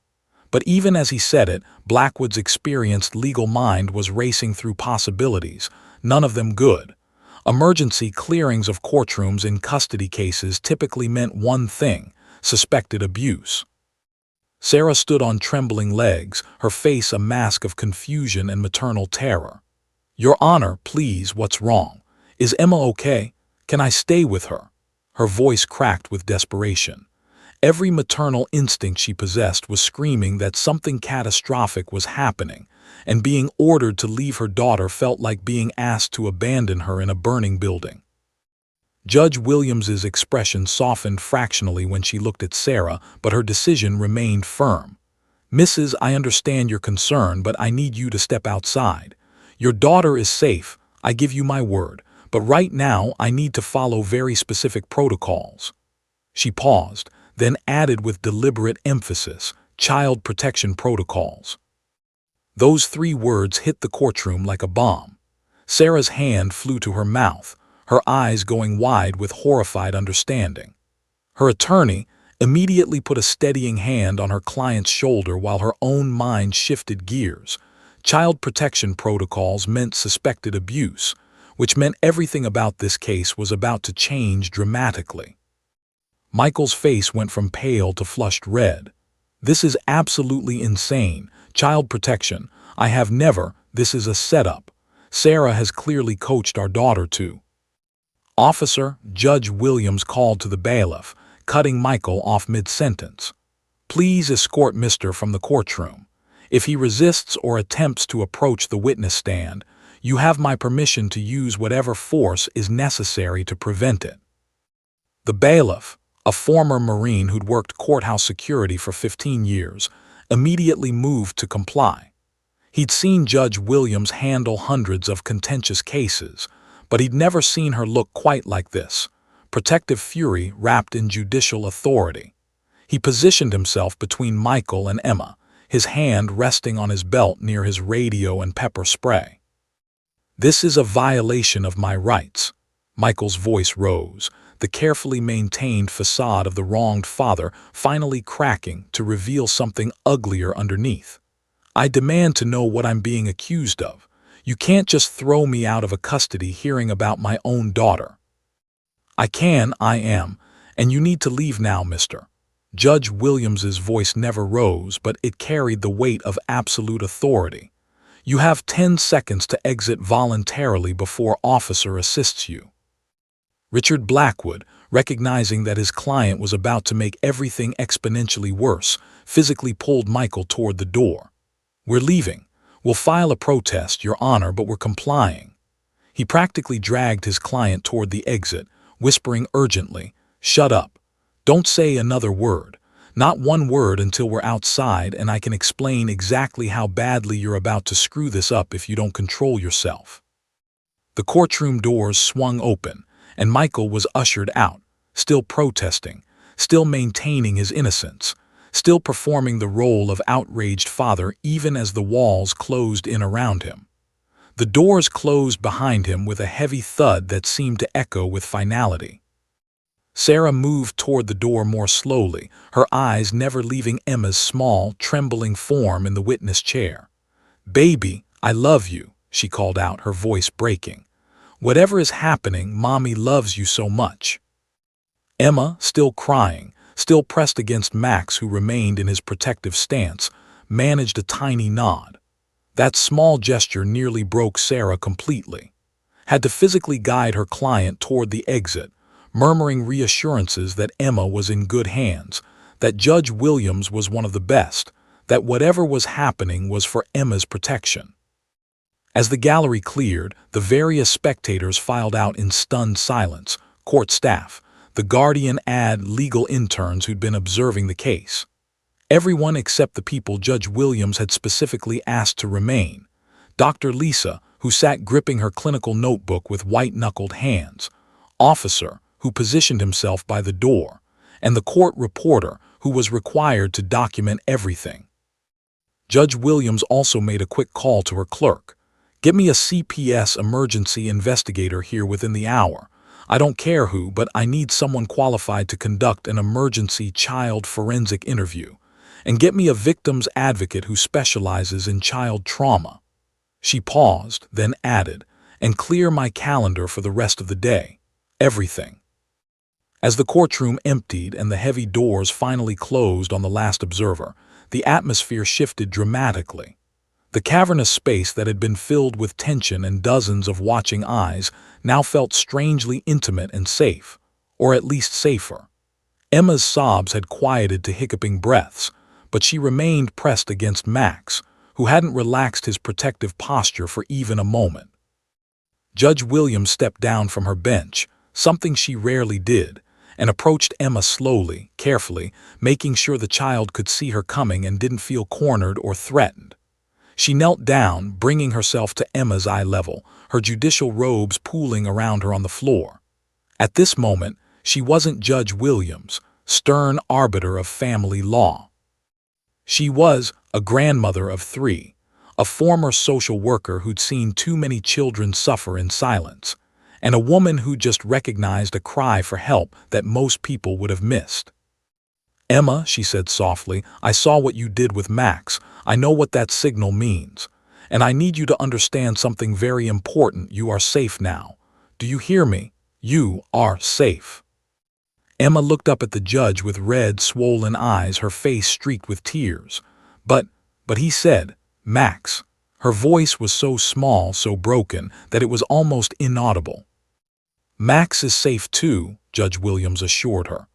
But even as he said it, Blackwood's experienced legal mind was racing through possibilities, none of them good. Emergency clearings of courtrooms in custody cases typically meant one thing: suspected abuse. Sarah stood on trembling legs, her face a mask of confusion and maternal terror. "Your Honor, please, what's wrong? Is Emma okay? Can I stay with her?" Her voice cracked with desperation. Every maternal instinct she possessed was screaming that something catastrophic was happening, and being ordered to leave her daughter felt like being asked to abandon her in a burning building. Judge Williams's expression softened fractionally when she looked at Sarah, but her decision remained firm. "Mrs., I understand your concern, but I need you to step outside. Your daughter is safe, I give you my word, but right now I need to follow very specific protocols." She paused, then added with deliberate emphasis, "child protection protocols." Those 3 words hit the courtroom like a bomb. Sarah's hand flew to her mouth, her eyes going wide with horrified understanding. Her attorney immediately put a steadying hand on her client's shoulder while her own mind shifted gears. Child protection protocols meant suspected abuse, which meant everything about this case was about to change dramatically. Michael's face went from pale to flushed red. "This is absolutely insane. Child protection. I have never. This is a setup. Sarah has clearly coached our daughter to." "Officer," Judge Williams called to the bailiff, cutting Michael off mid-sentence. "Please escort Mr. from the courtroom. If he resists or attempts to approach the witness stand, you have my permission to use whatever force is necessary to prevent it." The bailiff, a former Marine who'd worked courthouse security for 15 years, immediately moved to comply. He'd seen Judge Williams handle hundreds of contentious cases, but he'd never seen her look quite like this, protective fury wrapped in judicial authority. He positioned himself between Michael and Emma, his hand resting on his belt near his radio and pepper spray. "This is a violation of my rights." Michael's voice rose, the carefully maintained facade of the wronged father finally cracking to reveal something uglier underneath. "I demand to know what I'm being accused of. You can't just throw me out of a custody hearing about my own daughter." I am, and you need to leave now, mister." Judge Williams's voice never rose, but it carried the weight of absolute authority. "You have 10 seconds to exit voluntarily before officer assists you." Richard Blackwood, recognizing that his client was about to make everything exponentially worse, physically pulled Michael toward the door. "We're leaving. We'll file a protest, Your Honor, but we're complying." He practically dragged his client toward the exit, whispering urgently, "Shut up. Don't say another word. Not one word until we're outside and I can explain exactly how badly you're about to screw this up if you don't control yourself." The courtroom doors swung open, and Michael was ushered out, still protesting, still maintaining his innocence, still performing the role of outraged father even as the walls closed in around him. The doors closed behind him with a heavy thud that seemed to echo with finality. Sarah moved toward the door more slowly, her eyes never leaving Emma's small, trembling form in the witness chair. "Baby, I love you," she called out, her voice breaking. "Whatever is happening, Mommy loves you so much." Emma, still crying, still pressed against Max, who remained in his protective stance, managed a tiny nod. That small gesture nearly broke Sarah completely. Had to physically guide her client toward the exit, murmuring reassurances that Emma was in good hands, that Judge Williams was one of the best, that whatever was happening was for Emma's protection. As the gallery cleared, the various spectators filed out in stunned silence, court staff, the guardian ad legal interns who'd been observing the case. Everyone except the people Judge Williams had specifically asked to remain. Dr. Lisa, who sat gripping her clinical notebook with white-knuckled hands. Officer, who positioned himself by the door. And the court reporter, who was required to document everything. Judge Williams also made a quick call to her clerk. "Get me a CPS emergency investigator here within the hour. I don't care who, but I need someone qualified to conduct an emergency child forensic interview. And get me a victim's advocate who specializes in child trauma." She paused, then added, "And clear my calendar for the rest of the day. Everything." As the courtroom emptied and the heavy doors finally closed on the last observer, the atmosphere shifted dramatically. The cavernous space that had been filled with tension and dozens of watching eyes now felt strangely intimate and safe, or at least safer. Emma's sobs had quieted to hiccuping breaths, but she remained pressed against Max, who hadn't relaxed his protective posture for even a moment. Judge Williams stepped down from her bench, something she rarely did, and approached Emma slowly, carefully, making sure the child could see her coming and didn't feel cornered or threatened. She knelt down, bringing herself to Emma's eye level, her judicial robes pooling around her on the floor. At this moment, she wasn't Judge Williams, stern arbiter of family law. She was a grandmother of 3, a former social worker who'd seen too many children suffer in silence, and a woman who just recognized a cry for help that most people would have missed. "Emma," she said softly, "I saw what you did with Max. I know what that signal means. And I need you to understand something very important. You are safe now. Do you hear me? You are safe." Emma looked up at the judge with red, swollen eyes, her face streaked with tears. But he said, "Max." Her voice was so small, so broken, that it was almost inaudible. "Max is safe too," Judge Williams assured her.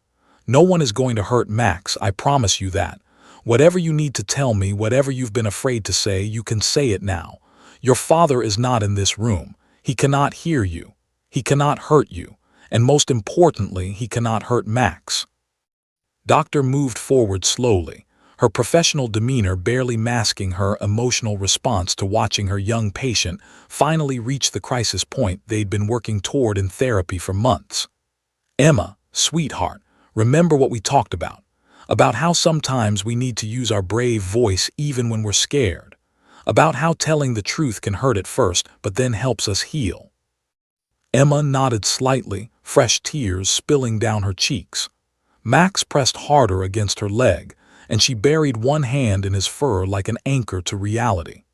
"No one is going to hurt Max, I promise you that. Whatever you need to tell me, whatever you've been afraid to say, you can say it now. Your father is not in this room. He cannot hear you. He cannot hurt you. And most importantly, he cannot hurt Max." Doctor moved forward slowly, her professional demeanor barely masking her emotional response to watching her young patient finally reach the crisis point they'd been working toward in therapy for months. "Emma, sweetheart, remember what we talked about how sometimes we need to use our brave voice even when we're scared, about how telling the truth can hurt at first but then helps us heal." Emma nodded slightly, fresh tears spilling down her cheeks. Max pressed harder against her leg, and she buried one hand in his fur like an anchor to reality.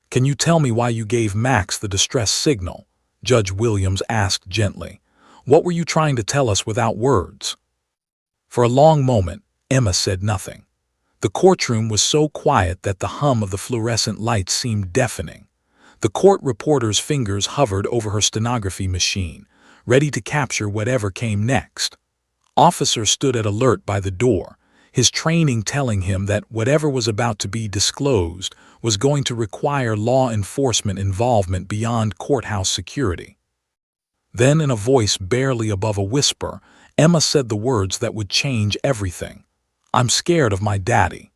"Can you tell me why you gave Max the distress signal?" Judge Williams asked gently. "What were you trying to tell us without words?" For a long moment, Emma said nothing. The courtroom was so quiet that the hum of the fluorescent lights seemed deafening. The court reporter's fingers hovered over her stenography machine, ready to capture whatever came next. Officer stood at alert by the door, his training telling him that whatever was about to be disclosed was going to require law enforcement involvement beyond courthouse security. Then, in a voice barely above a whisper, Emma said the words that would change everything. "I'm scared of my daddy."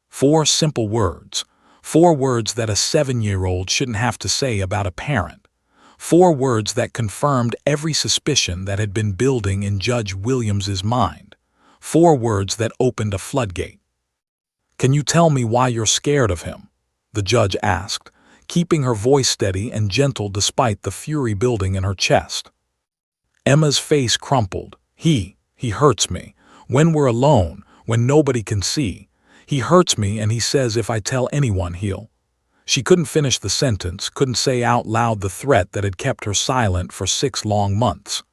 4 simple words. 4 words that a 7-year-old shouldn't have to say about a parent. 4 words that confirmed every suspicion that had been building in Judge Williams's mind. 4 words that opened a floodgate. "Can you tell me why you're scared of him?" the judge asked, keeping her voice steady and gentle despite the fury building in her chest. Emma's face crumpled. He hurts me. When we're alone, when nobody can see. He hurts me, and he says if I tell anyone he'll." She couldn't finish the sentence, couldn't say out loud the threat that had kept her silent for 6 long months.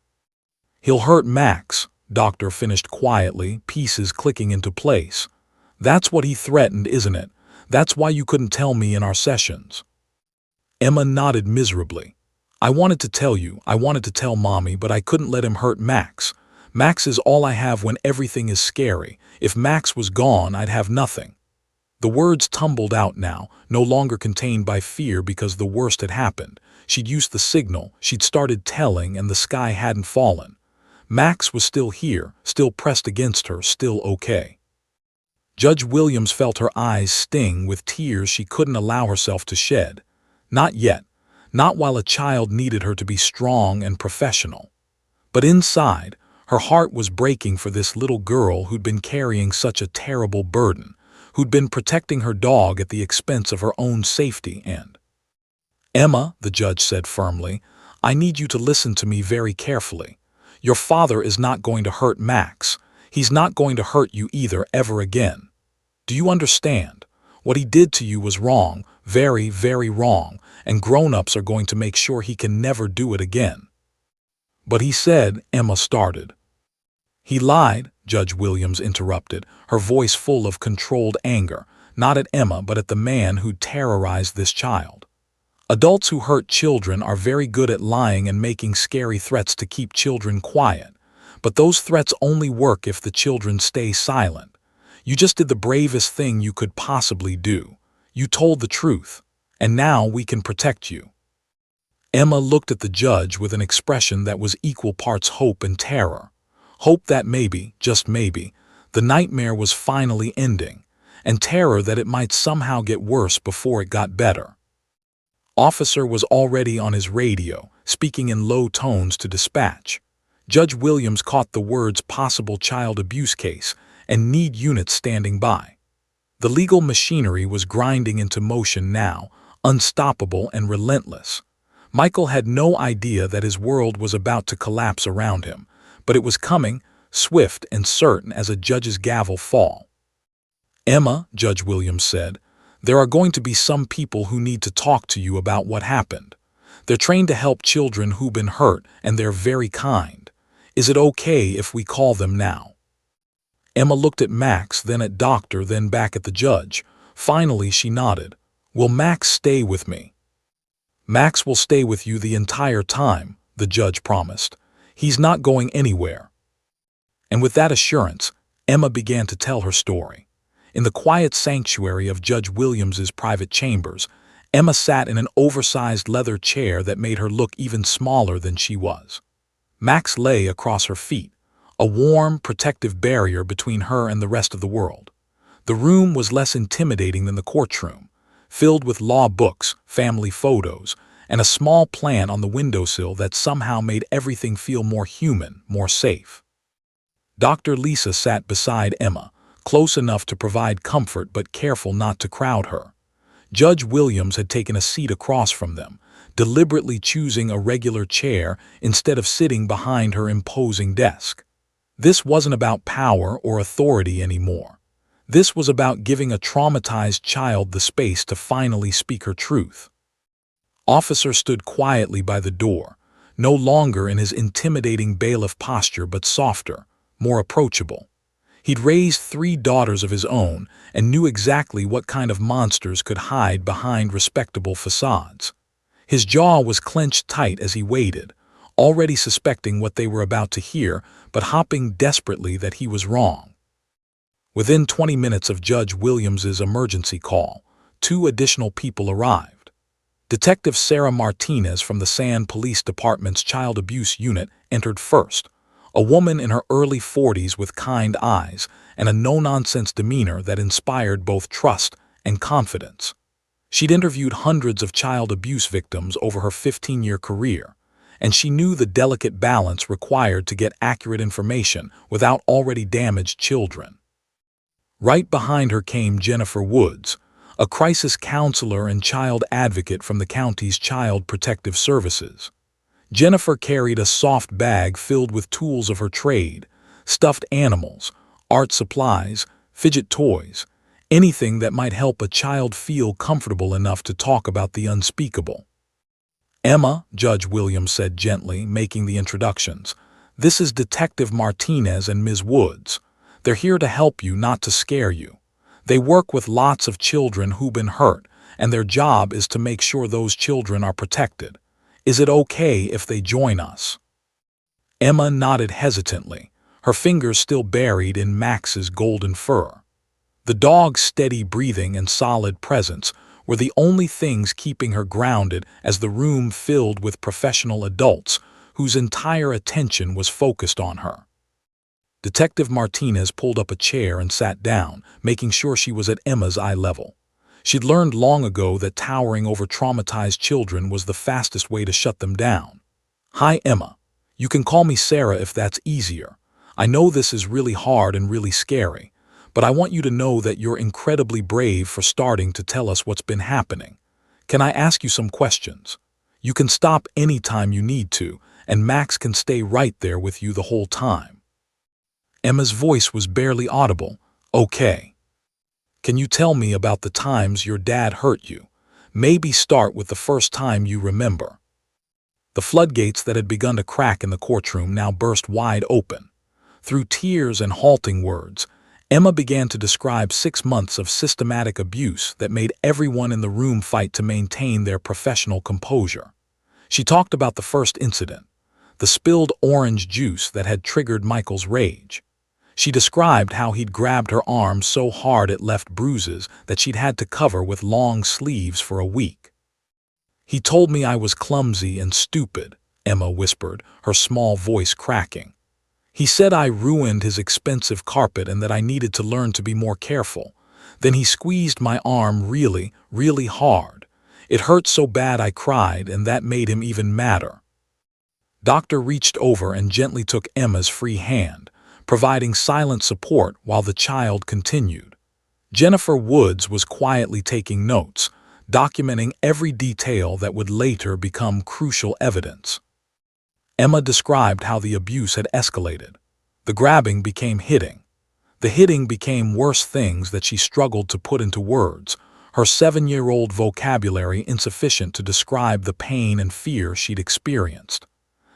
"He'll hurt Max," Doctor finished quietly, pieces clicking into place. "That's what he threatened, isn't it? That's why you couldn't tell me in our sessions." Emma nodded miserably. I wanted to tell Mommy, but I couldn't let him hurt Max. Max is all I have when everything is scary. If Max was gone, I'd have nothing." The words tumbled out now, no longer contained by fear because the worst had happened. She'd used the signal, she'd started telling, and the sky hadn't fallen. Max was still here, still pressed against her, still okay. Judge Williams felt her eyes sting with tears she couldn't allow herself to shed. Not yet. Not while a child needed her to be strong and professional. But inside, her heart was breaking for this little girl who'd been carrying such a terrible burden, who'd been protecting her dog at the expense of her own safety and... "Emma," the judge said firmly, "I need you to listen to me very carefully. Your father is not going to hurt Max. He's not going to hurt you either ever again. Do you understand? What he did to you was wrong, very, very wrong, and grown-ups are going to make sure he can never do it again." "But he said," Emma started. "He lied," Judge Williams interrupted, her voice full of controlled anger, not at Emma but at the man who'd terrorized this child. Adults who hurt children are very good at lying and making scary threats to keep children quiet, but those threats only work if the children stay silent. You just did the bravest thing you could possibly do. You told the truth, and now we can protect you." Emma looked at the judge with an expression that was equal parts hope and terror. Hope that maybe, just maybe, the nightmare was finally ending, and terror that it might somehow get worse before it got better. Officer was already on his radio, speaking in low tones to dispatch. Judge Williams caught the words "possible child abuse case" and "need units standing by." The legal machinery was grinding into motion now, unstoppable and relentless. Michael had no idea that his world was about to collapse around him, but it was coming, swift and certain as a judge's gavel fall. "Emma," Judge Williams said, "there are going to be some people who need to talk to you about what happened. They're trained to help children who've been hurt, and they're very kind. Is it okay if we call them now?" Emma looked at Max, then at Doctor, then back at the judge. Finally, she nodded. "Will Max stay with me?" "Max will stay with you the entire time," the judge promised. "He's not going anywhere." And with that assurance, Emma began to tell her story. In the quiet sanctuary of Judge Williams's private chambers, Emma sat in an oversized leather chair that made her look even smaller than she was. Max lay across her feet, a warm, protective barrier between her and the rest of the world. The room was less intimidating than the courtroom, filled with law books, family photos, and a small plant on the windowsill that somehow made everything feel more human, more safe. Dr. Lisa sat beside Emma, close enough to provide comfort but careful not to crowd her. Judge Williams had taken a seat across from them, deliberately choosing a regular chair instead of sitting behind her imposing desk. This wasn't about power or authority anymore. This was about giving a traumatized child the space to finally speak her truth. Officer stood quietly by the door, no longer in his intimidating bailiff posture but softer, more approachable. He'd raised 3 daughters of his own and knew exactly what kind of monsters could hide behind respectable facades. His jaw was clenched tight as he waited, already suspecting what they were about to hear, but hoping desperately that he was wrong. Within 20 minutes of Judge Williams's emergency call, 2 additional people arrived. Detective Sarah Martinez from the San Police Department's Child Abuse Unit entered first, a woman in her early 40s with kind eyes and a no-nonsense demeanor that inspired both trust and confidence. She'd interviewed hundreds of child abuse victims over her 15-year career, and she knew the delicate balance required to get accurate information without already damaged children. Right behind her came Jennifer Woods, a crisis counselor and child advocate from the county's Child Protective Services. Jennifer carried a soft bag filled with tools of her trade, stuffed animals, art supplies, fidget toys, anything that might help a child feel comfortable enough to talk about the unspeakable. "Emma," Judge Williams said gently, making the introductions, "this is Detective Martinez and Ms. Woods. They're here to help you, not to scare you. They work with lots of children who've been hurt, and their job is to make sure those children are protected. Is it okay if they join us?" Emma nodded hesitantly, her fingers still buried in Max's golden fur. The dog's steady breathing and solid presence were the only things keeping her grounded as the room filled with professional adults whose entire attention was focused on her. Detective Martinez pulled up a chair and sat down, making sure she was at Emma's eye level. She'd learned long ago that towering over traumatized children was the fastest way to shut them down. "Hi, Emma. You can call me Sarah if that's easier. I know this is really hard and really scary, but I want you to know that you're incredibly brave for starting to tell us what's been happening. Can I ask you some questions? You can stop anytime you need to, and Max can stay right there with you the whole time." Emma's voice was barely audible. "Okay. Can you tell me about the times your dad hurt you? Maybe start with the first time you remember." The floodgates that had begun to crack in the courtroom now burst wide open. Through tears and halting words, Emma began to describe 6 months of systematic abuse that made everyone in the room fight to maintain their professional composure. She talked about the first incident, the spilled orange juice that had triggered Michael's rage. She described how he'd grabbed her arm so hard it left bruises that she'd had to cover with long sleeves for a week. "He told me I was clumsy and stupid," Emma whispered, her small voice cracking. "He said I ruined his expensive carpet and that I needed to learn to be more careful. Then he squeezed my arm really, really hard. It hurt so bad I cried, and that made him even madder." Doctor reached over and gently took Emma's free hand, providing silent support while the child continued. Jennifer Woods was quietly taking notes, documenting every detail that would later become crucial evidence. Emma described how the abuse had escalated. The grabbing became hitting. The hitting became worse things that she struggled to put into words, her 7-year-old vocabulary insufficient to describe the pain and fear she'd experienced.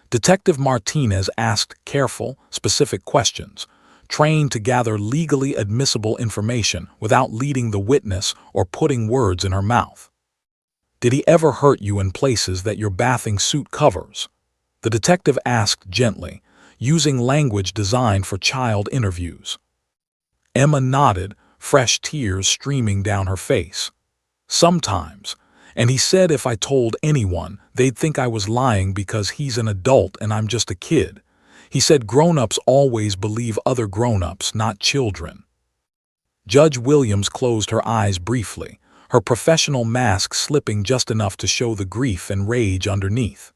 Detective Martinez asked careful, specific questions, trained to gather legally admissible information without leading the witness or putting words in her mouth. "Did he ever hurt you in places that your bathing suit covers?" the detective asked gently, using language designed for child interviews. Emma nodded, fresh tears streaming down her face. "Sometimes. And he said if I told anyone, they'd think I was lying because he's an adult and I'm just a kid. He said grown-ups always believe other grown-ups, not children." Judge Williams closed her eyes briefly, her professional mask slipping just enough to show the grief and rage underneath.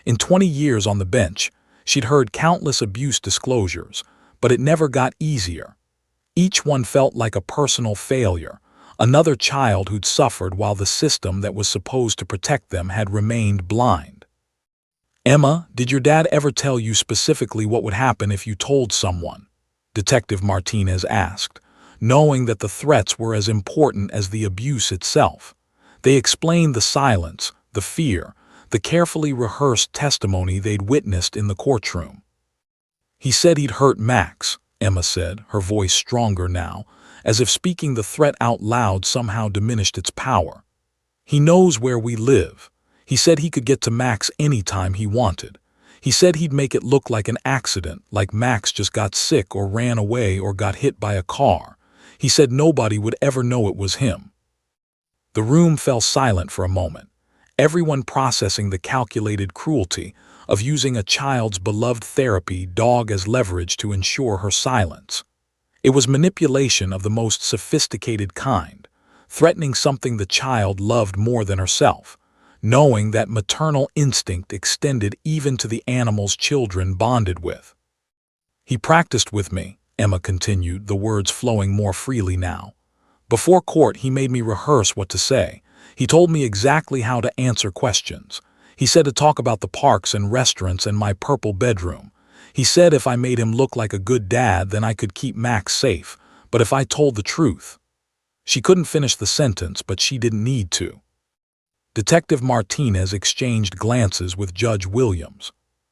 In 20 years on the bench, she'd heard countless abuse disclosures, but it never got easier. Each one felt like a personal failure, another child who'd suffered while the system that was supposed to protect them had remained blind. "Emma, did your dad ever tell you specifically what would happen if you told someone?" Detective Martinez asked, knowing that the threats were as important as the abuse itself. They explained the silence, the fear, the carefully rehearsed testimony they'd witnessed in the courtroom. "He said he'd hurt Max," Emma said, her voice stronger now, as if speaking the threat out loud somehow diminished its power. "He knows where we live. He said he could get to Max anytime he wanted. He said he'd make it look like an accident, like Max just got sick or ran away or got hit by a car. He said nobody would ever know it was him." The room fell silent for a moment, everyone processing the calculated cruelty of using a child's beloved therapy dog as leverage to ensure her silence. It was manipulation of the most sophisticated kind, threatening something the child loved more than herself, knowing that maternal instinct extended even to the animals children bonded with. "He practiced with me," Emma continued, the words flowing more freely now. "Before court, he made me rehearse what to say. He told me exactly how to answer questions. He said to talk about the parks and restaurants and my purple bedroom. He said if I made him look like a good dad, then I could keep Max safe, but if I told the truth." She couldn't finish the sentence, but she didn't need to. Detective Martinez exchanged glances with Judge Williams.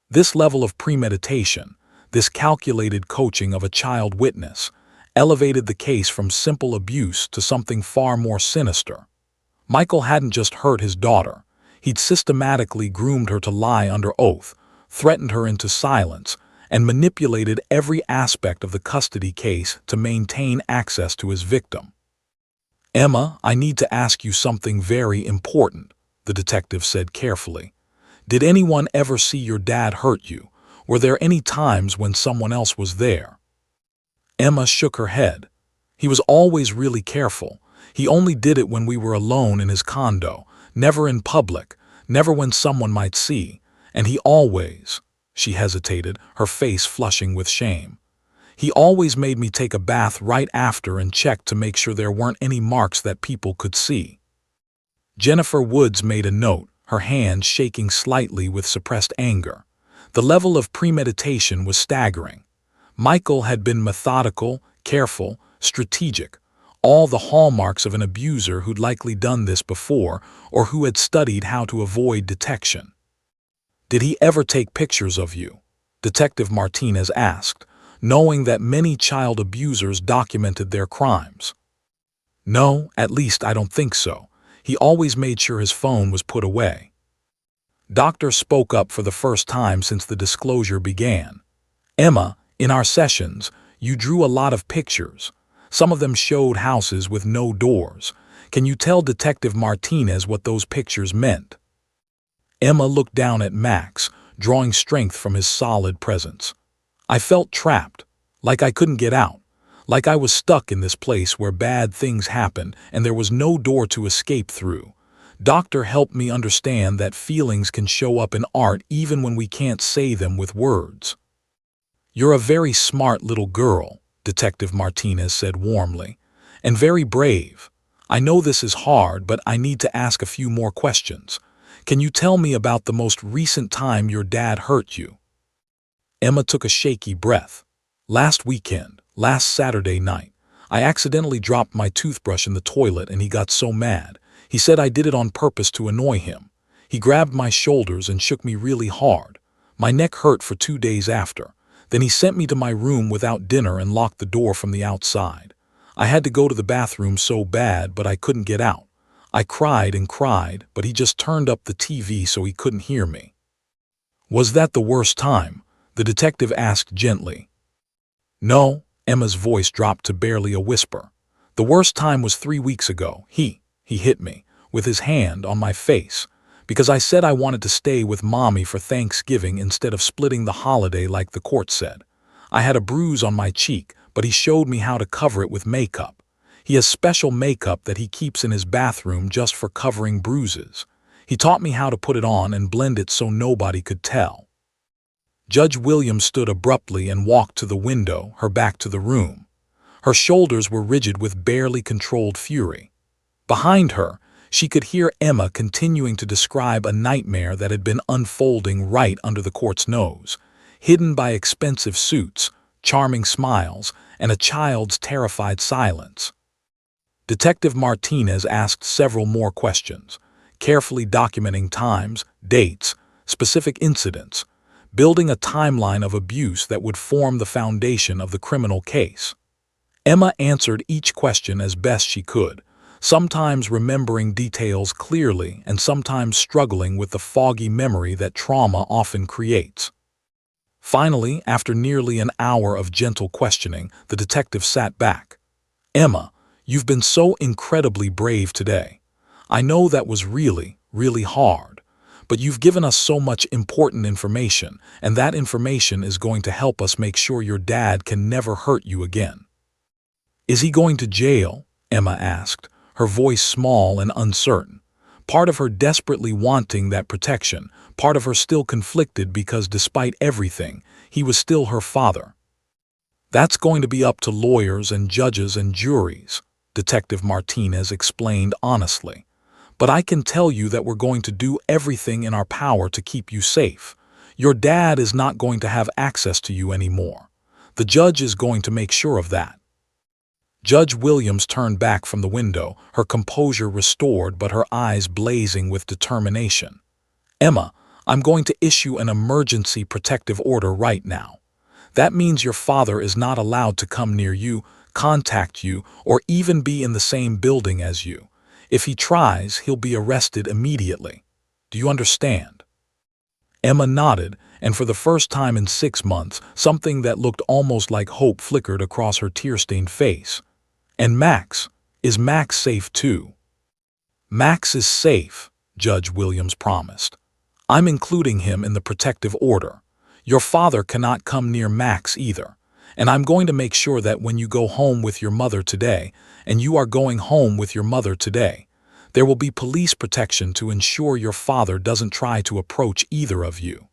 This level of premeditation, this calculated coaching of a child witness, elevated the case from simple abuse to something far more sinister. Michael hadn't just hurt his daughter. He'd systematically groomed her to lie under oath, threatened her into silence, and manipulated every aspect of the custody case to maintain access to his victim. "Emma, I need to ask you something very important," the detective said carefully. "Did anyone ever see your dad hurt you? Were there any times when someone else was there?" Emma shook her head. "He was always really careful. He only did it when we were alone in his condo, never in public, never when someone might see. And he always," she hesitated, her face flushing with shame, "he always made me take a bath right after and check to make sure there weren't any marks that people could see." Jennifer Woods made a note, her hand shaking slightly with suppressed anger. The level of premeditation was staggering. Michael had been methodical, careful, strategic, all the hallmarks of an abuser who'd likely done this before or who had studied how to avoid detection. "Did he ever take pictures of you?" Detective Martinez asked, knowing that many child abusers documented their crimes. "No, at least I don't think so. He always made sure his phone was put away." Doctor spoke up for the first time since the disclosure began. "Emma, in our sessions, You drew a lot of pictures. Some of them showed houses with no doors. Can you tell Detective Martinez what those pictures meant?" Emma looked down at Max, drawing strength from his solid presence. "I felt trapped, like I couldn't get out, like I was stuck in this place where bad things happen and there was no door to escape through. Doctor helped me understand that feelings can show up in art even when we can't say them with words." "You're a very smart little girl," Detective Martinez said warmly, "and very brave. I know this is hard, but I need to ask a few more questions. Can you tell me about the most recent time your dad hurt you?" Emma took a shaky breath. "Last weekend, last Saturday night, I accidentally dropped my toothbrush in the toilet and he got so mad. He said I did it on purpose to annoy him. He grabbed my shoulders and shook me really hard. My neck hurt for 2 days after. Then he sent me to my room without dinner and locked the door from the outside. I had to go to the bathroom so bad, but I couldn't get out. I cried and cried, but he just turned up the TV so he couldn't hear me." "Was that the worst time?" the detective asked gently. "No," Emma's voice dropped to barely a whisper. "The worst time was 3 weeks ago. He hit me, with his hand on my face, because I said I wanted to stay with Mommy for Thanksgiving instead of splitting the holiday like the court said. I had a bruise on my cheek, but he showed me how to cover it with makeup. He has special makeup that he keeps in his bathroom just for covering bruises. He taught me how to put it on and blend it so nobody could tell." Judge Williams stood abruptly and walked to the window, her back to the room. Her shoulders were rigid with barely controlled fury. Behind her, she could hear Emma continuing to describe a nightmare that had been unfolding right under the court's nose, hidden by expensive suits, charming smiles, and a child's terrified silence. Detective Martinez asked several more questions, carefully documenting times, dates, specific incidents, building a timeline of abuse that would form the foundation of the criminal case. Emma answered each question as best she could, sometimes remembering details clearly and sometimes struggling with the foggy memory that trauma often creates. Finally, after nearly an hour of gentle questioning, the detective sat back. "Emma, you've been so incredibly brave today. I know that was really, really hard. But you've given us so much important information, and that information is going to help us make sure your dad can never hurt you again." "Is he going to jail?" Emma asked, her voice small and uncertain. Part of her desperately wanting that protection, part of her still conflicted because despite everything, he was still her father. "That's going to be up to lawyers and judges and juries," Detective Martinez explained honestly. "But I can tell you that we're going to do everything in our power to keep you safe. Your dad is not going to have access to you anymore. The judge is going to make sure of that." Judge Williams turned back from the window, her composure restored but her eyes blazing with determination. "Emma, I'm going to issue an emergency protective order right now. That means your father is not allowed to come near you, contact you, or even be in the same building as you. If he tries, he'll be arrested immediately. Do you understand?" Emma nodded, and for the first time in 6 months, something that looked almost like hope flickered across her tear-stained face. "And Max? Is Max safe too?" "Max is safe," Judge Williams promised. "I'm including him in the protective order. Your father cannot come near Max either. And I'm going to make sure that when you go home with your mother today, and you are going home with your mother today, there will be police protection to ensure your father doesn't try to approach either of you."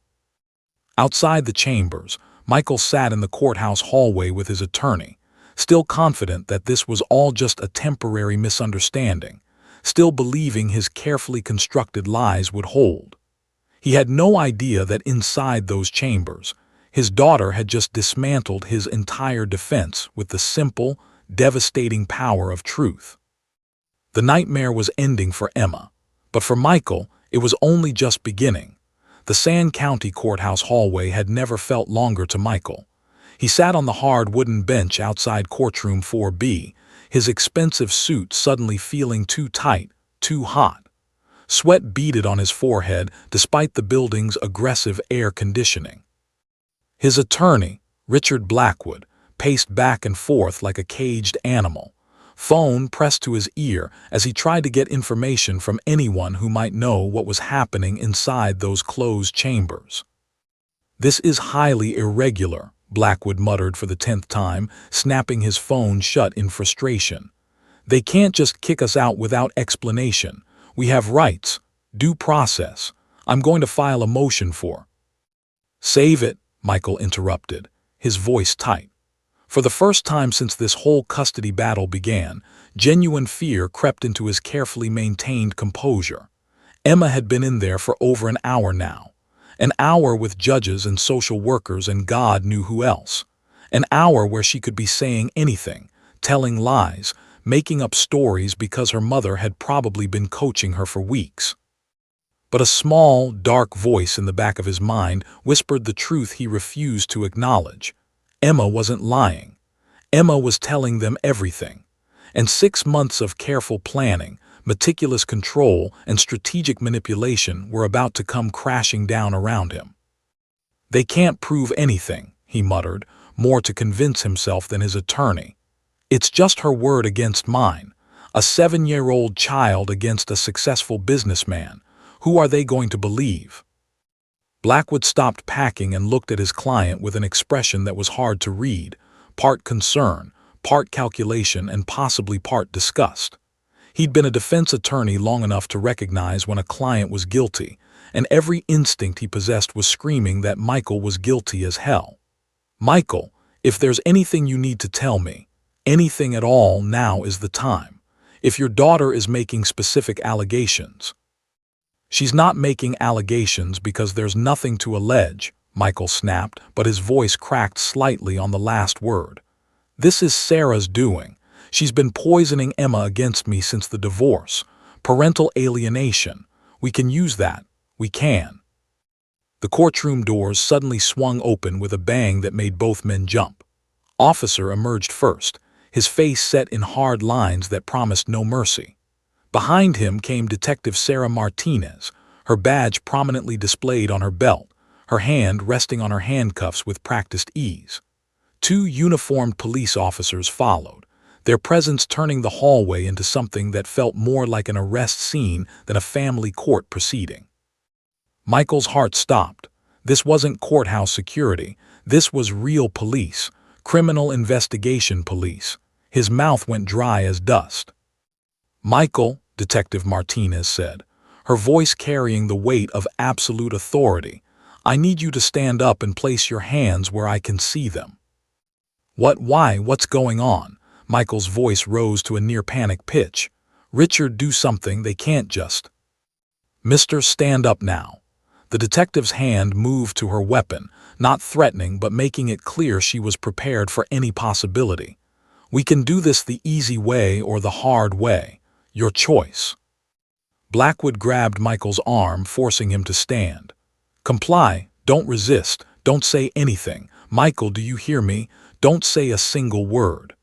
Outside the chambers, Michael sat in the courthouse hallway with his attorney, still confident that this was all just a temporary misunderstanding, still believing his carefully constructed lies would hold. He had no idea that inside those chambers, his daughter had just dismantled his entire defense with the simple, devastating power of truth. The nightmare was ending for Emma, but for Michael, it was only just beginning. The Sand County Courthouse hallway had never felt longer to Michael. He sat on the hard wooden bench outside Courtroom 4B, his expensive suit suddenly feeling too tight, too hot. Sweat beaded on his forehead despite the building's aggressive air conditioning. His attorney, Richard Blackwood, paced back and forth like a caged animal, phone pressed to his ear as he tried to get information from anyone who might know what was happening inside those closed chambers. "This is highly irregular," Blackwood muttered for the 10th time, snapping his phone shut in frustration. "They can't just kick us out without explanation. We have rights, due process. I'm going to file a motion for—" "Save it," Michael interrupted, his voice tight. For the first time since this whole custody battle began, genuine fear crept into his carefully maintained composure. Emma had been in there for over an hour now. An hour with judges and social workers and God knew who else. An hour where she could be saying anything, telling lies, making up stories because her mother had probably been coaching her for weeks. But a small, dark voice in the back of his mind whispered the truth he refused to acknowledge. Emma wasn't lying. Emma was telling them everything. And 6 months of careful planning, meticulous control, and strategic manipulation were about to come crashing down around him. "They can't prove anything," he muttered, more to convince himself than his attorney. "It's just her word against mine. A 7-year-old child against a successful businessman. Who are they going to believe?" Blackwood stopped packing and looked at his client with an expression that was hard to read, part concern, part calculation, and possibly part disgust. He'd been a defense attorney long enough to recognize when a client was guilty, and every instinct he possessed was screaming that Michael was guilty as hell. "Michael, if there's anything you need to tell me, anything at all, now is the time. If your daughter is making specific allegations—" "She's not making allegations because there's nothing to allege," Michael snapped, but his voice cracked slightly on the last word. "This is Sarah's doing. She's been poisoning Emma against me since the divorce. Parental alienation. We can use that. We can." The courtroom doors suddenly swung open with a bang that made both men jump. Officer emerged first, his face set in hard lines that promised no mercy. Behind him came Detective Sarah Martinez, her badge prominently displayed on her belt, her hand resting on her handcuffs with practiced ease. 2 uniformed police officers followed, their presence turning the hallway into something that felt more like an arrest scene than a family court proceeding. Michael's heart stopped. This wasn't courthouse security. This was real police, criminal investigation police. His mouth went dry as dust. "Michael," Detective Martinez said, her voice carrying the weight of absolute authority, "I need you to stand up and place your hands where I can see them." "What? Why? What's going on?" Michael's voice rose to a near-panic pitch. "Richard, do something. They can't just—" "Mister, stand up now." The detective's hand moved to her weapon, not threatening but making it clear she was prepared for any possibility. "We can do this the easy way or the hard way. Your choice." Blackwood grabbed Michael's arm, forcing him to stand. "Comply. Don't resist. Don't say anything. Michael, do you hear me? Don't say a single word."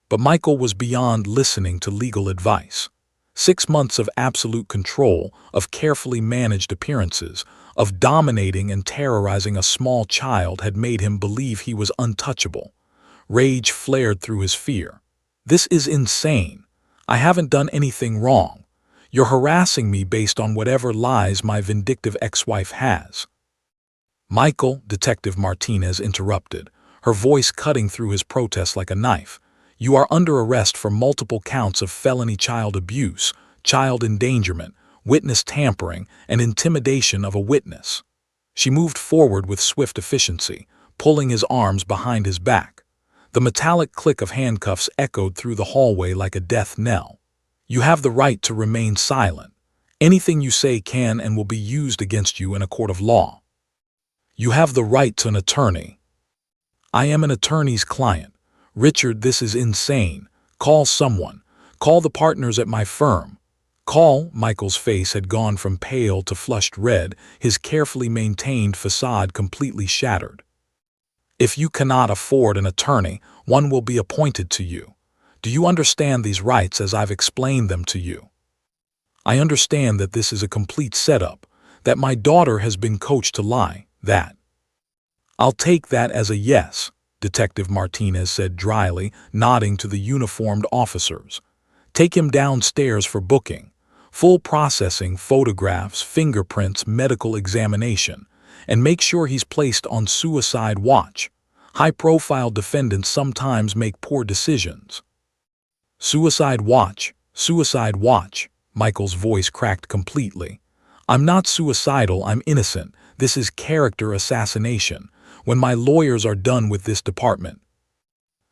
But Michael was beyond listening to legal advice. 6 months of absolute control, of carefully managed appearances, of dominating and terrorizing a small child had made him believe he was untouchable. Rage flared through his fear. "This is insane. I haven't done anything wrong. You're harassing me based on whatever lies my vindictive ex-wife has." "Michael," Detective Martinez interrupted, her voice cutting through his protest like a knife, "you are under arrest for multiple counts of felony child abuse, child endangerment, witness tampering, and intimidation of a witness." She moved forward with swift efficiency, pulling his arms behind his back. The metallic click of handcuffs echoed through the hallway like a death knell. "You have the right to remain silent. Anything you say can and will be used against you in a court of law. You have the right to an attorney." "I am an attorney's client. Richard, this is insane. Call someone. Call the partners at my firm. Call—" Michael's face had gone from pale to flushed red, his carefully maintained facade completely shattered. "If you cannot afford an attorney, one will be appointed to you. Do you understand these rights as I've explained them to you? I understand that this is a complete setup, that my daughter has been coached to lie, that—" "I'll take that as a yes," Detective Martinez said dryly, nodding to the uniformed officers. "Take him downstairs for booking. Full processing, photographs, fingerprints, medical examination. And make sure he's placed on suicide watch. High-profile defendants sometimes make poor decisions." "Suicide watch, suicide watch." Michael's voice cracked completely. "I'm not suicidal, I'm innocent. This is character assassination. When my lawyers are done with this department."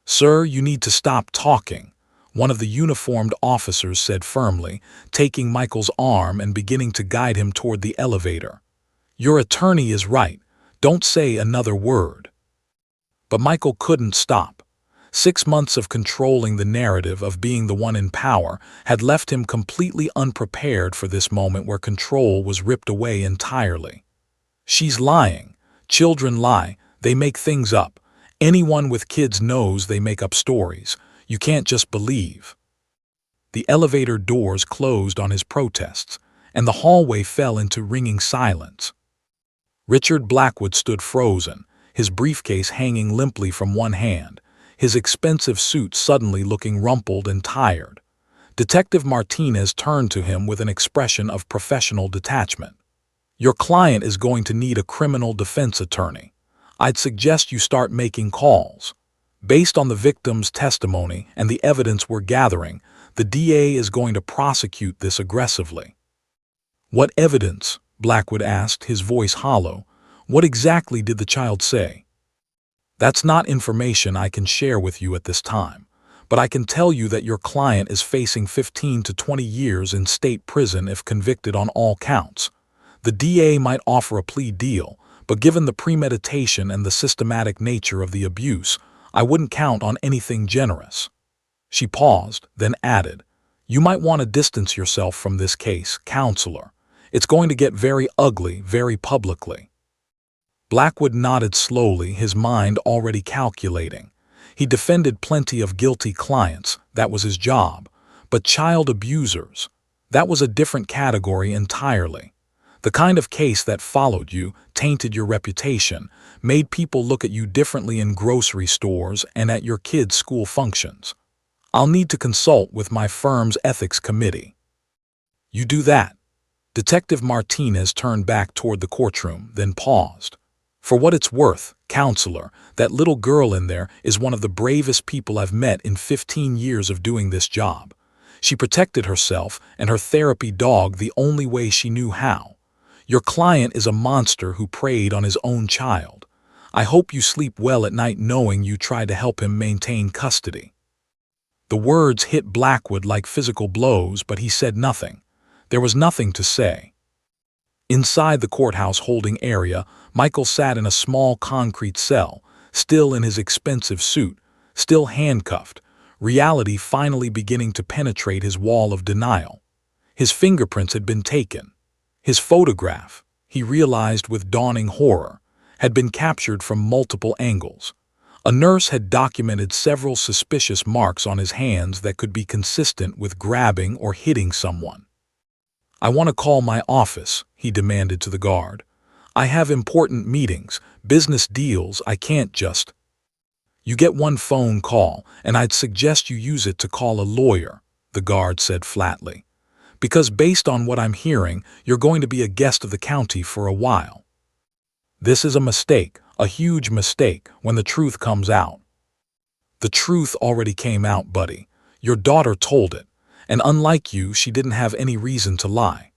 "Sir, you need to stop talking," one of the uniformed officers said firmly, taking Michael's arm and beginning to guide him toward the elevator. "Your attorney is right. Don't say another word." But Michael couldn't stop. 6 months of controlling the narrative, of being the one in power, had left him completely unprepared for this moment where control was ripped away entirely. "She's lying. Children lie. They make things up. Anyone with kids knows they make up stories. You can't just believe." The elevator doors closed on his protests, and the hallway fell into ringing silence. Richard Blackwood stood frozen, his briefcase hanging limply from one hand, his expensive suit suddenly looking rumpled and tired. Detective Martinez turned to him with an expression of professional detachment. "Your client is going to need a criminal defense attorney. I'd suggest you start making calls. Based on the victim's testimony and the evidence we're gathering, the DA is going to prosecute this aggressively." "What evidence?" Blackwood asked, his voice hollow. "What exactly did the child say?" "That's not information I can share with you at this time, but I can tell you that your client is facing 15 to 20 years in state prison if convicted on all counts. The DA might offer a plea deal, but given the premeditation and the systematic nature of the abuse, I wouldn't count on anything generous." She paused, then added, "You might want to distance yourself from this case, counselor. It's going to get very ugly very publicly." Blackwood nodded slowly, his mind already calculating. He defended plenty of guilty clients, that was his job, but child abusers, that was a different category entirely. The kind of case that followed you, tainted your reputation, made people look at you differently in grocery stores and at your kids' school functions. "I'll need to consult with my firm's ethics committee." "You do that." Detective Martinez turned back toward the courtroom, then paused. "For what it's worth, counselor, that little girl in there is one of the bravest people I've met in 15 years of doing this job. She protected herself and her therapy dog the only way she knew how. Your client is a monster who preyed on his own child. I hope you sleep well at night knowing you tried to help him maintain custody." The words hit Blackwood like physical blows, but he said nothing. There was nothing to say. Inside the courthouse holding area, Michael sat in a small concrete cell, still in his expensive suit, still handcuffed, reality finally beginning to penetrate his wall of denial. His fingerprints had been taken. His photograph, he realized with dawning horror, had been captured from multiple angles. A nurse had documented several suspicious marks on his hands that could be consistent with grabbing or hitting someone. "I want to call my office," he demanded to the guard. "I have important meetings, business deals, I can't just—" "You get one phone call, and I'd suggest you use it to call a lawyer," the guard said flatly. "Because based on what I'm hearing, you're going to be a guest of the county for a while. This is a mistake, a huge mistake, when the truth comes out." "The truth already came out, buddy. Your daughter told it. And unlike you, she didn't have any reason to lie."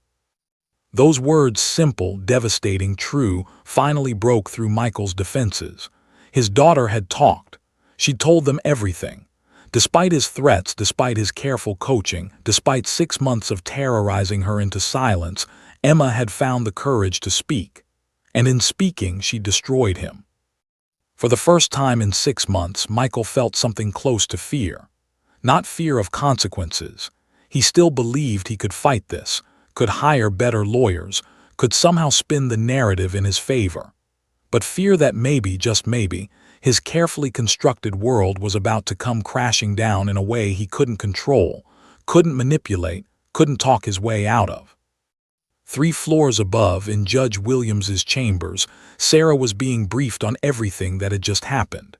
Those words, simple, devastating, true, finally broke through Michael's defenses. His daughter had talked. She'd told them everything. Despite his threats, despite his careful coaching, despite 6 months of terrorizing her into silence, Emma had found the courage to speak. And in speaking, she destroyed him. For the first time in 6 months, Michael felt something close to fear. Not fear of consequences. He still believed he could fight this, could hire better lawyers, could somehow spin the narrative in his favor. But fear that maybe, just maybe, his carefully constructed world was about to come crashing down in a way he couldn't control, couldn't manipulate, couldn't talk his way out of. 3 floors above, in Judge Williams's chambers, Sarah was being briefed on everything that had just happened.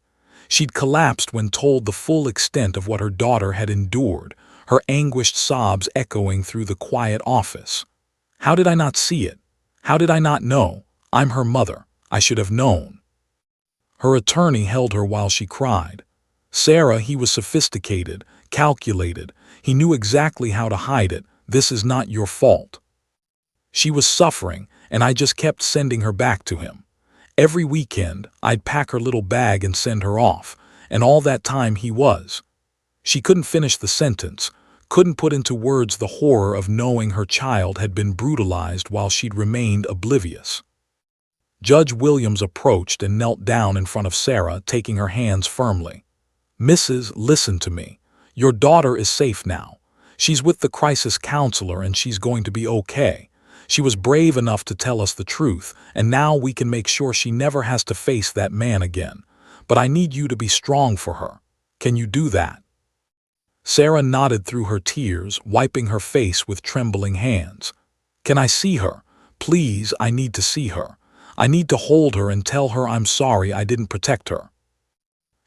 She'd collapsed when told the full extent of what her daughter had endured, her anguished sobs echoing through the quiet office. How did I not see it? How did I not know? I'm her mother. I should have known. Her attorney held her while she cried. Sarah, he was sophisticated, calculated. He knew exactly how to hide it. This is not your fault. She was suffering, and I just kept sending her back to him. Every weekend, I'd pack her little bag and send her off, and all that time he was. She couldn't finish the sentence, couldn't put into words the horror of knowing her child had been brutalized while she'd remained oblivious. Judge Williams approached and knelt down in front of Sarah, taking her hands firmly. Mrs., listen to me. Your daughter is safe now. She's with the crisis counselor and she's going to be okay. She was brave enough to tell us the truth, and now we can make sure she never has to face that man again. But I need you to be strong for her. Can you do that? Sarah nodded through her tears, wiping her face with trembling hands. Can I see her? Please, I need to see her. I need to hold her and tell her I'm sorry I didn't protect her.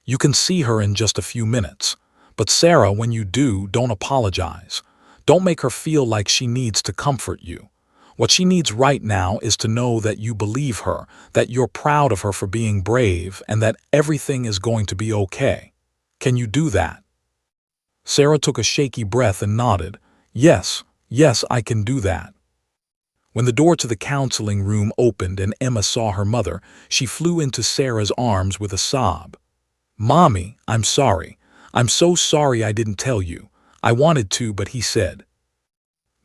You can see her in just a few minutes. But Sarah, when you do, don't apologize. Don't make her feel like she needs to comfort you. What she needs right now is to know that you believe her, that you're proud of her for being brave, and that everything is going to be okay. Can you do that? Sarah took a shaky breath and nodded. Yes, I can do that. When the door to the counseling room opened and Emma saw her mother, she flew into Sarah's arms with a sob. Mommy, I'm sorry. I'm so sorry I didn't tell you. I wanted to, but he said.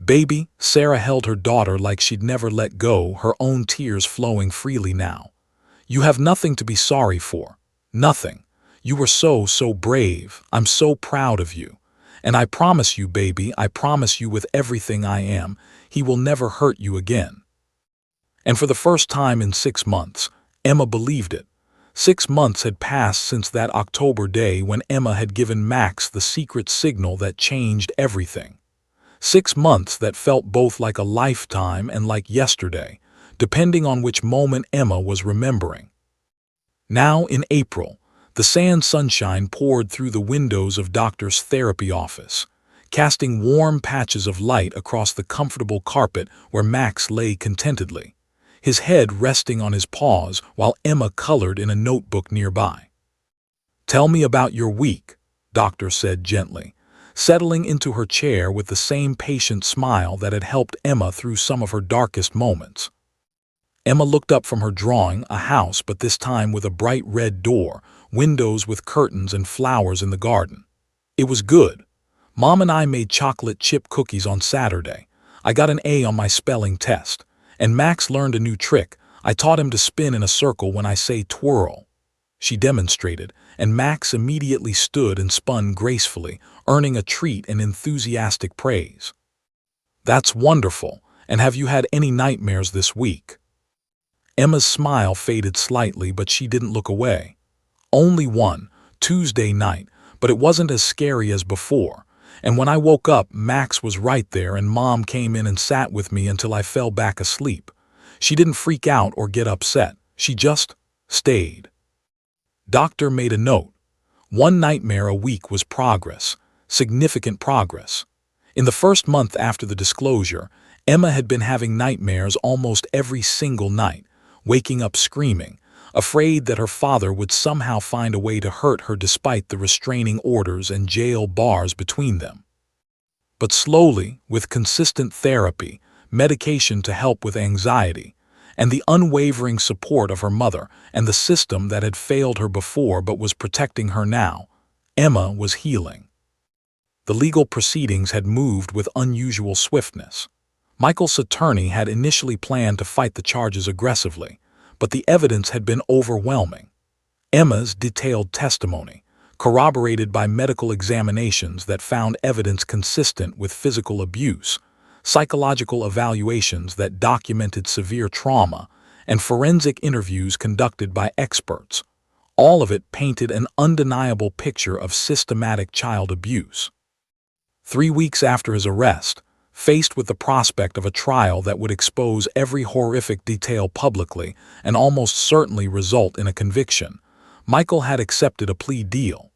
Baby, Sarah held her daughter like she'd never let go, her own tears flowing freely now. You have nothing to be sorry for. Nothing. You were so brave. I'm so proud of you. And I promise you, baby, I promise you with everything I am, he will never hurt you again. And for the first time in 6 months, Emma believed it. 6 months had passed since that October day when Emma had given Max the secret signal that changed everything. 6 months that felt both like a lifetime and like yesterday, depending on which moment Emma was remembering. Now, in April, the sand sunshine poured through the windows of Doctor's therapy office, casting warm patches of light across the comfortable carpet where Max lay contentedly, his head resting on his paws while Emma colored in a notebook nearby. Tell me about your week, Doctor said gently, settling into her chair with the same patient smile that had helped Emma through some of her darkest moments. Emma looked up from her drawing, a house, but this time with a bright red door, windows with curtains and flowers in the garden. It was good. Mom and I made chocolate chip cookies on Saturday. I got an A on my spelling test. And Max learned a new trick. I taught him to spin in a circle when I say twirl. She demonstrated, and Max immediately stood and spun gracefully, earning a treat and enthusiastic praise. That's wonderful. And have you had any nightmares this week? Emma's smile faded slightly, but she didn't look away. Only one, Tuesday night, but it wasn't as scary as before. And when I woke up, Max was right there and Mom came in and sat with me until I fell back asleep. She didn't freak out or get upset. She just stayed. Doctor made a note. 1 nightmare a week was progress, significant progress. In the first month after the disclosure, Emma had been having nightmares almost every single night, waking up screaming, afraid that her father would somehow find a way to hurt her despite the restraining orders and jail bars between them. But slowly, with consistent therapy, medication to help with anxiety, and the unwavering support of her mother and the system that had failed her before but was protecting her now, Emma was healing. The legal proceedings had moved with unusual swiftness. Michael's attorney had initially planned to fight the charges aggressively, but the evidence had been overwhelming. Emma's detailed testimony, corroborated by medical examinations that found evidence consistent with physical abuse, psychological evaluations that documented severe trauma, and forensic interviews conducted by experts, all of it painted an undeniable picture of systematic child abuse. 3 weeks after his arrest, faced with the prospect of a trial that would expose every horrific detail publicly and almost certainly result in a conviction, Michael had accepted a plea deal.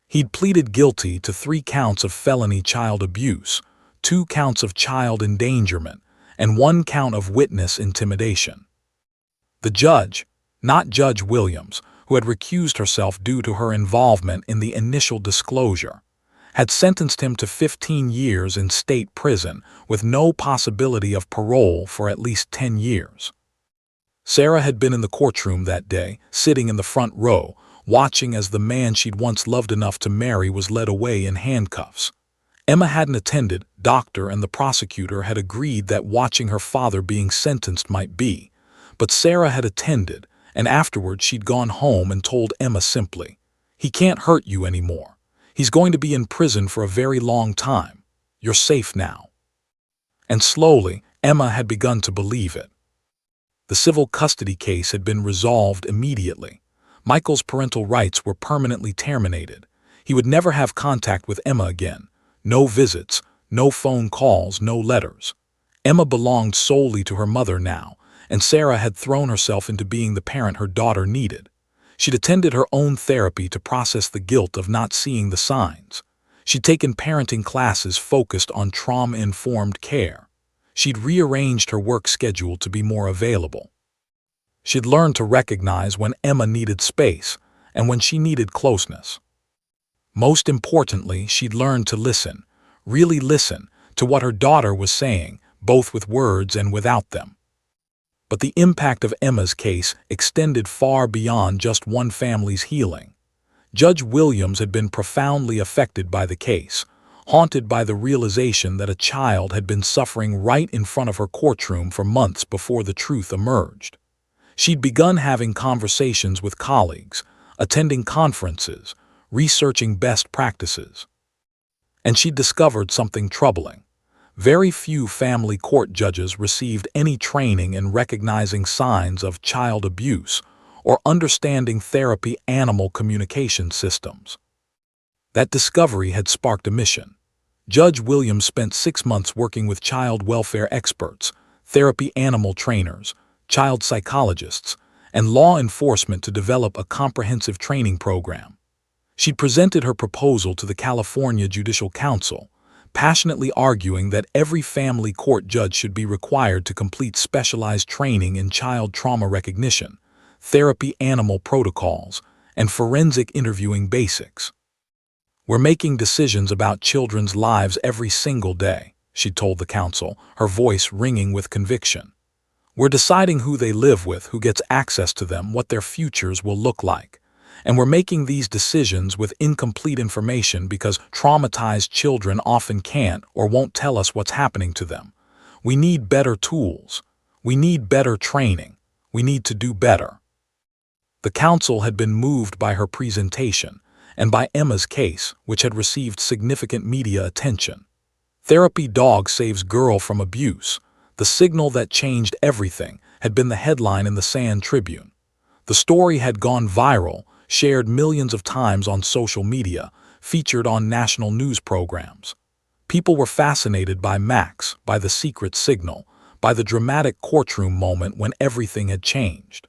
He'd pleaded guilty to 3 counts of felony child abuse, 2 counts of child endangerment, and 1 count of witness intimidation. The judge, not Judge Williams, who had recused herself due to her involvement in the initial disclosure, had sentenced him to 15 years in state prison with no possibility of parole for at least 10 years. Sarah had been in the courtroom that day, sitting in the front row, watching as the man she'd once loved enough to marry was led away in handcuffs. Emma hadn't attended. Doctor and the prosecutor had agreed that watching her father being sentenced might be, but Sarah had attended, and afterward she'd gone home and told Emma simply, "He can't hurt you anymore. He's going to be in prison for a very long time. You're safe now." And slowly, Emma had begun to believe it. The civil custody case had been resolved immediately. Michael's parental rights were permanently terminated. He would never have contact with Emma again. No visits, no phone calls, no letters. Emma belonged solely to her mother now, and Sarah had thrown herself into being the parent her daughter needed. She'd attended her own therapy to process the guilt of not seeing the signs. She'd taken parenting classes focused on trauma-informed care. She'd rearranged her work schedule to be more available. She'd learned to recognize when Emma needed space and when she needed closeness. Most importantly, she'd learned to listen, really listen, to what her daughter was saying, both with words and without them. But the impact of Emma's case extended far beyond just one family's healing. Judge Williams had been profoundly affected by the case, haunted by the realization that a child had been suffering right in front of her courtroom for months before the truth emerged. She'd begun having conversations with colleagues, attending conferences, researching best practices. And she'd discovered something troubling. Very few family court judges received any training in recognizing signs of child abuse or understanding therapy animal communication systems. That discovery had sparked a mission. Judge Williams spent 6 months working with child welfare experts, therapy animal trainers, child psychologists, and law enforcement to develop a comprehensive training program. She presented her proposal to the California Judicial Council, passionately arguing that every family court judge should be required to complete specialized training in child trauma recognition, therapy animal protocols, and forensic interviewing basics. "We're making decisions about children's lives every single day," she told the council, her voice ringing with conviction. "We're deciding who they live with, who gets access to them, what their futures will look like. And we're making these decisions with incomplete information because traumatized children often can't or won't tell us what's happening to them. We need better tools. We need better training. We need to do better." The council had been moved by her presentation and by Emma's case, which had received significant media attention. "Therapy dog saves girl from abuse. The signal that changed everything," had been the headline in the San Tribune. The story had gone viral, shared millions of times on social media, featured on national news programs. People were fascinated by Max, by the secret signal, by the dramatic courtroom moment when everything had changed.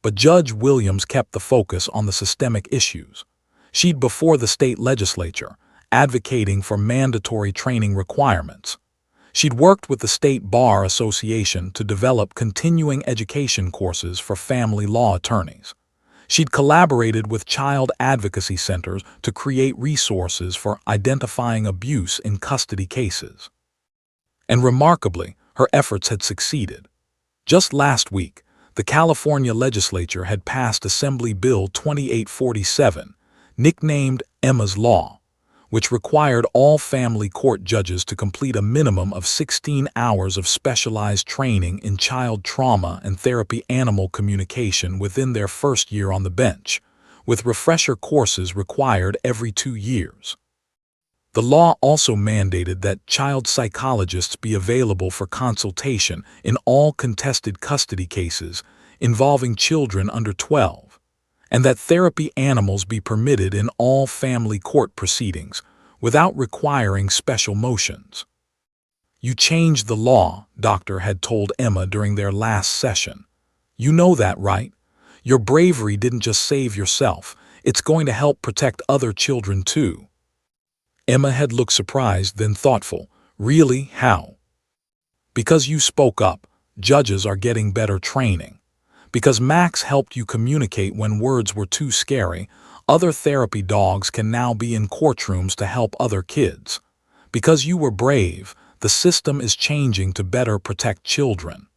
But Judge Williams kept the focus on the systemic issues. She'd before the state legislature, advocating for mandatory training requirements. She'd worked with the State Bar Association to develop continuing education courses for family law attorneys. She'd collaborated with child advocacy centers to create resources for identifying abuse in custody cases. And remarkably, her efforts had succeeded. Just last week, the California legislature had passed Assembly Bill 2847, nicknamed Emma's Law, which required all family court judges to complete a minimum of 16 hours of specialized training in child trauma and therapy animal communication within their first year on the bench, with refresher courses required every 2 years. The law also mandated that child psychologists be available for consultation in all contested custody cases involving children under 12, and that therapy animals be permitted in all family court proceedings without requiring special motions. "You changed the law," Doctor had told Emma during their last session. "You know that, right? Your bravery didn't just save yourself, it's going to help protect other children too." Emma had looked surprised, then thoughtful. "Really? How?" "Because you spoke up, judges are getting better training. Because Max helped you communicate when words were too scary, other therapy dogs can now be in courtrooms to help other kids. Because you were brave, the system is changing to better protect children."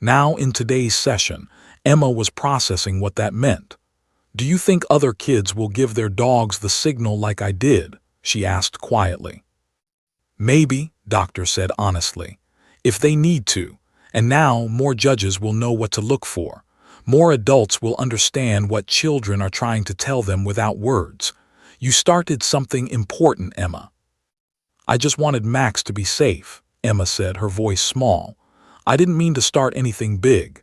Now, in today's session, Emma was processing what that meant. "Do you think other kids will give their dogs the signal like I did?" she asked quietly. "Maybe," Doctor said honestly, "if they need to. And now more judges will know what to look for. More adults will understand what children are trying to tell them without words. You started something important, Emma." "I just wanted Max to be safe," Emma said, her voice small. "I didn't mean to start anything big."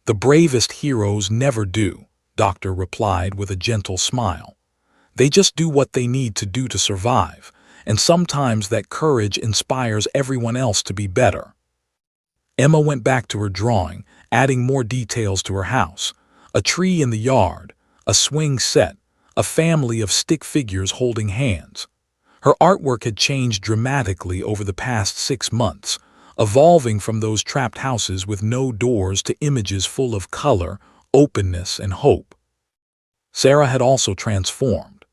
"The bravest heroes never do," Doctor replied with a gentle smile. "They just do what they need to do to survive, and sometimes that courage inspires everyone else to be better." Emma went back to her drawing, adding more details to her house. A tree in the yard, a swing set, a family of stick figures holding hands. Her artwork had changed dramatically over the past 6 months, evolving from those trapped houses with no doors to images full of color, openness, and hope. Sarah had also transformed.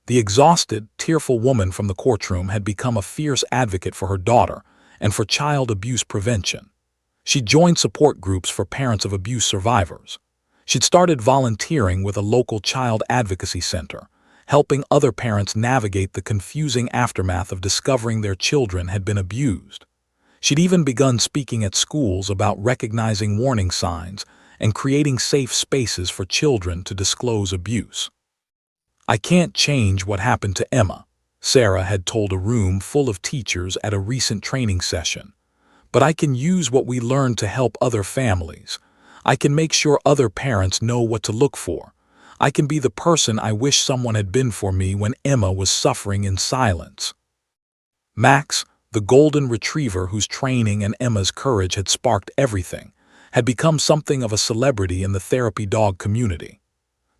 The exhausted, tearful woman from the courtroom had become a fierce advocate for her daughter and for child abuse prevention. She'd joined support groups for parents of abuse survivors. She'd started volunteering with a local child advocacy center, helping other parents navigate the confusing aftermath of discovering their children had been abused. She'd even begun speaking at schools about recognizing warning signs and creating safe spaces for children to disclose abuse. "I can't change what happened to Emma," Sarah had told a room full of teachers at a recent training session. "But I can use what we learned to help other families. I can make sure other parents know what to look for. I can be the person I wish someone had been for me when Emma was suffering in silence." Max, the golden retriever whose training and Emma's courage had sparked everything, had become something of a celebrity in the therapy dog community.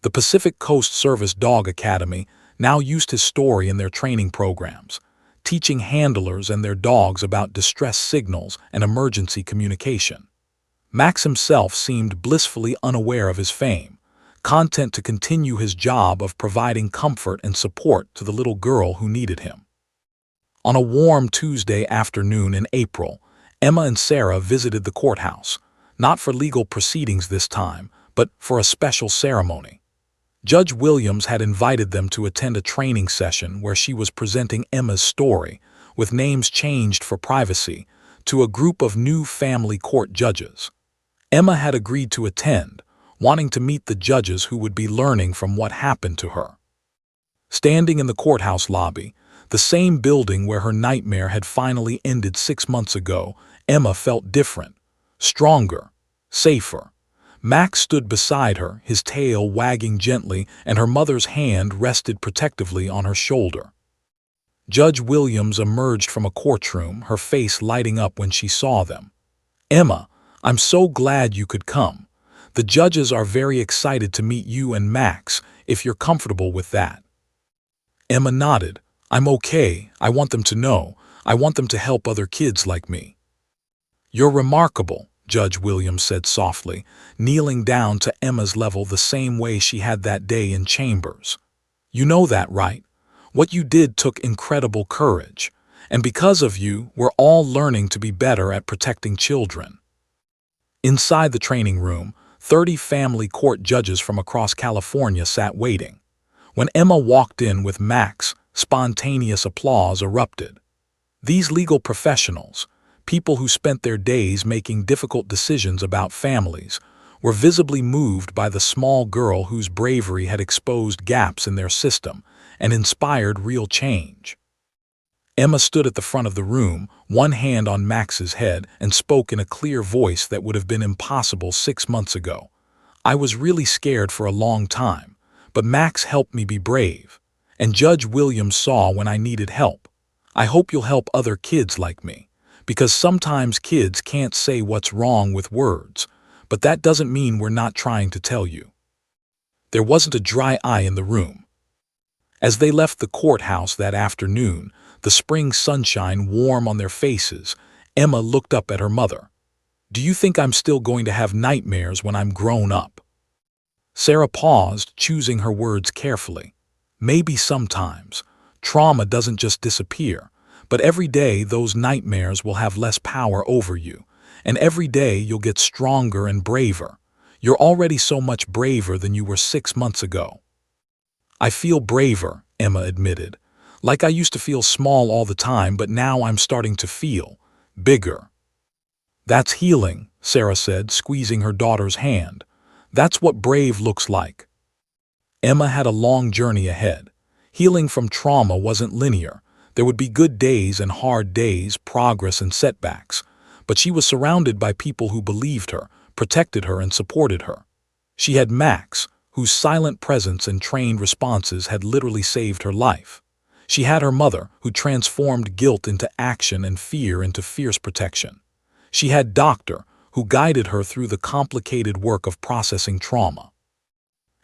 The Pacific Coast Service Dog Academy now used his story in their training programs, teaching handlers and their dogs about distress signals and emergency communication. Max himself seemed blissfully unaware of his fame, content to continue his job of providing comfort and support to the little girl who needed him. On a warm Tuesday afternoon in April, Emma and Sarah visited the courthouse, not for legal proceedings this time, but for a special ceremony. Judge Williams had invited them to attend a training session where she was presenting Emma's story, with names changed for privacy, to a group of new family court judges. Emma had agreed to attend, wanting to meet the judges who would be learning from what happened to her. Standing in the courthouse lobby, the same building where her nightmare had finally ended 6 months ago, Emma felt different, stronger, safer. Max stood beside her, his tail wagging gently, and her mother's hand rested protectively on her shoulder. Judge Williams emerged from a courtroom, her face lighting up when she saw them. "Emma, I'm so glad you could come. The judges are very excited to meet you and Max, if you're comfortable with that." Emma nodded. "I'm okay. I want them to know. I want them to help other kids like me." "You're remarkable," Judge Williams said softly, kneeling down to Emma's level the same way she had that day in chambers. "You know that, right? What you did took incredible courage, and because of you, we're all learning to be better at protecting children." Inside the training room, 30 family court judges from across California sat waiting. When Emma walked in with Max, spontaneous applause erupted. These legal professionals, people who spent their days making difficult decisions about families, were visibly moved by the small girl whose bravery had exposed gaps in their system and inspired real change. Emma stood at the front of the room, one hand on Max's head, and spoke in a clear voice that would have been impossible 6 months ago. "I was really scared for a long time, but Max helped me be brave, and Judge Williams saw when I needed help. I hope you'll help other kids like me, because sometimes kids can't say what's wrong with words, but that doesn't mean we're not trying to tell you." There wasn't a dry eye in the room. As they left the courthouse that afternoon, the spring sunshine warm on their faces, Emma looked up at her mother. "Do you think I'm still going to have nightmares when I'm grown up?" Sarah paused, choosing her words carefully. "Maybe sometimes. Trauma doesn't just disappear, but every day those nightmares will have less power over you, and every day you'll get stronger and braver. You're already so much braver than you were 6 months ago." "I feel braver," Emma admitted. "Like I used to feel small all the time, but now I'm starting to feel bigger." "That's healing," Sarah said, squeezing her daughter's hand. "That's what brave looks like." Emma had a long journey ahead. Healing from trauma wasn't linear. There would be good days and hard days, progress and setbacks. But she was surrounded by people who believed her, protected her, and supported her. She had Max, whose silent presence and trained responses had literally saved her life. She had her mother, who transformed guilt into action and fear into fierce protection. She had Doctor, who guided her through the complicated work of processing trauma.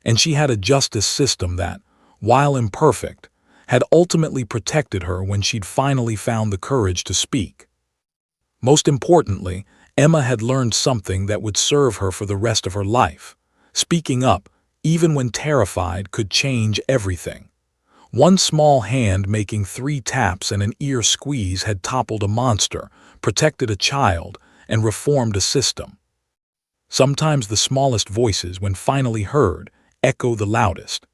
And she had a justice system that, while imperfect, had ultimately protected her when she'd finally found the courage to speak. Most importantly, Emma had learned something that would serve her for the rest of her life. Speaking up, even when terrified, could change everything. One small hand making 3 taps and an ear squeeze had toppled a monster, protected a child, and reformed a system. Sometimes the smallest voices, when finally heard, echo the loudest.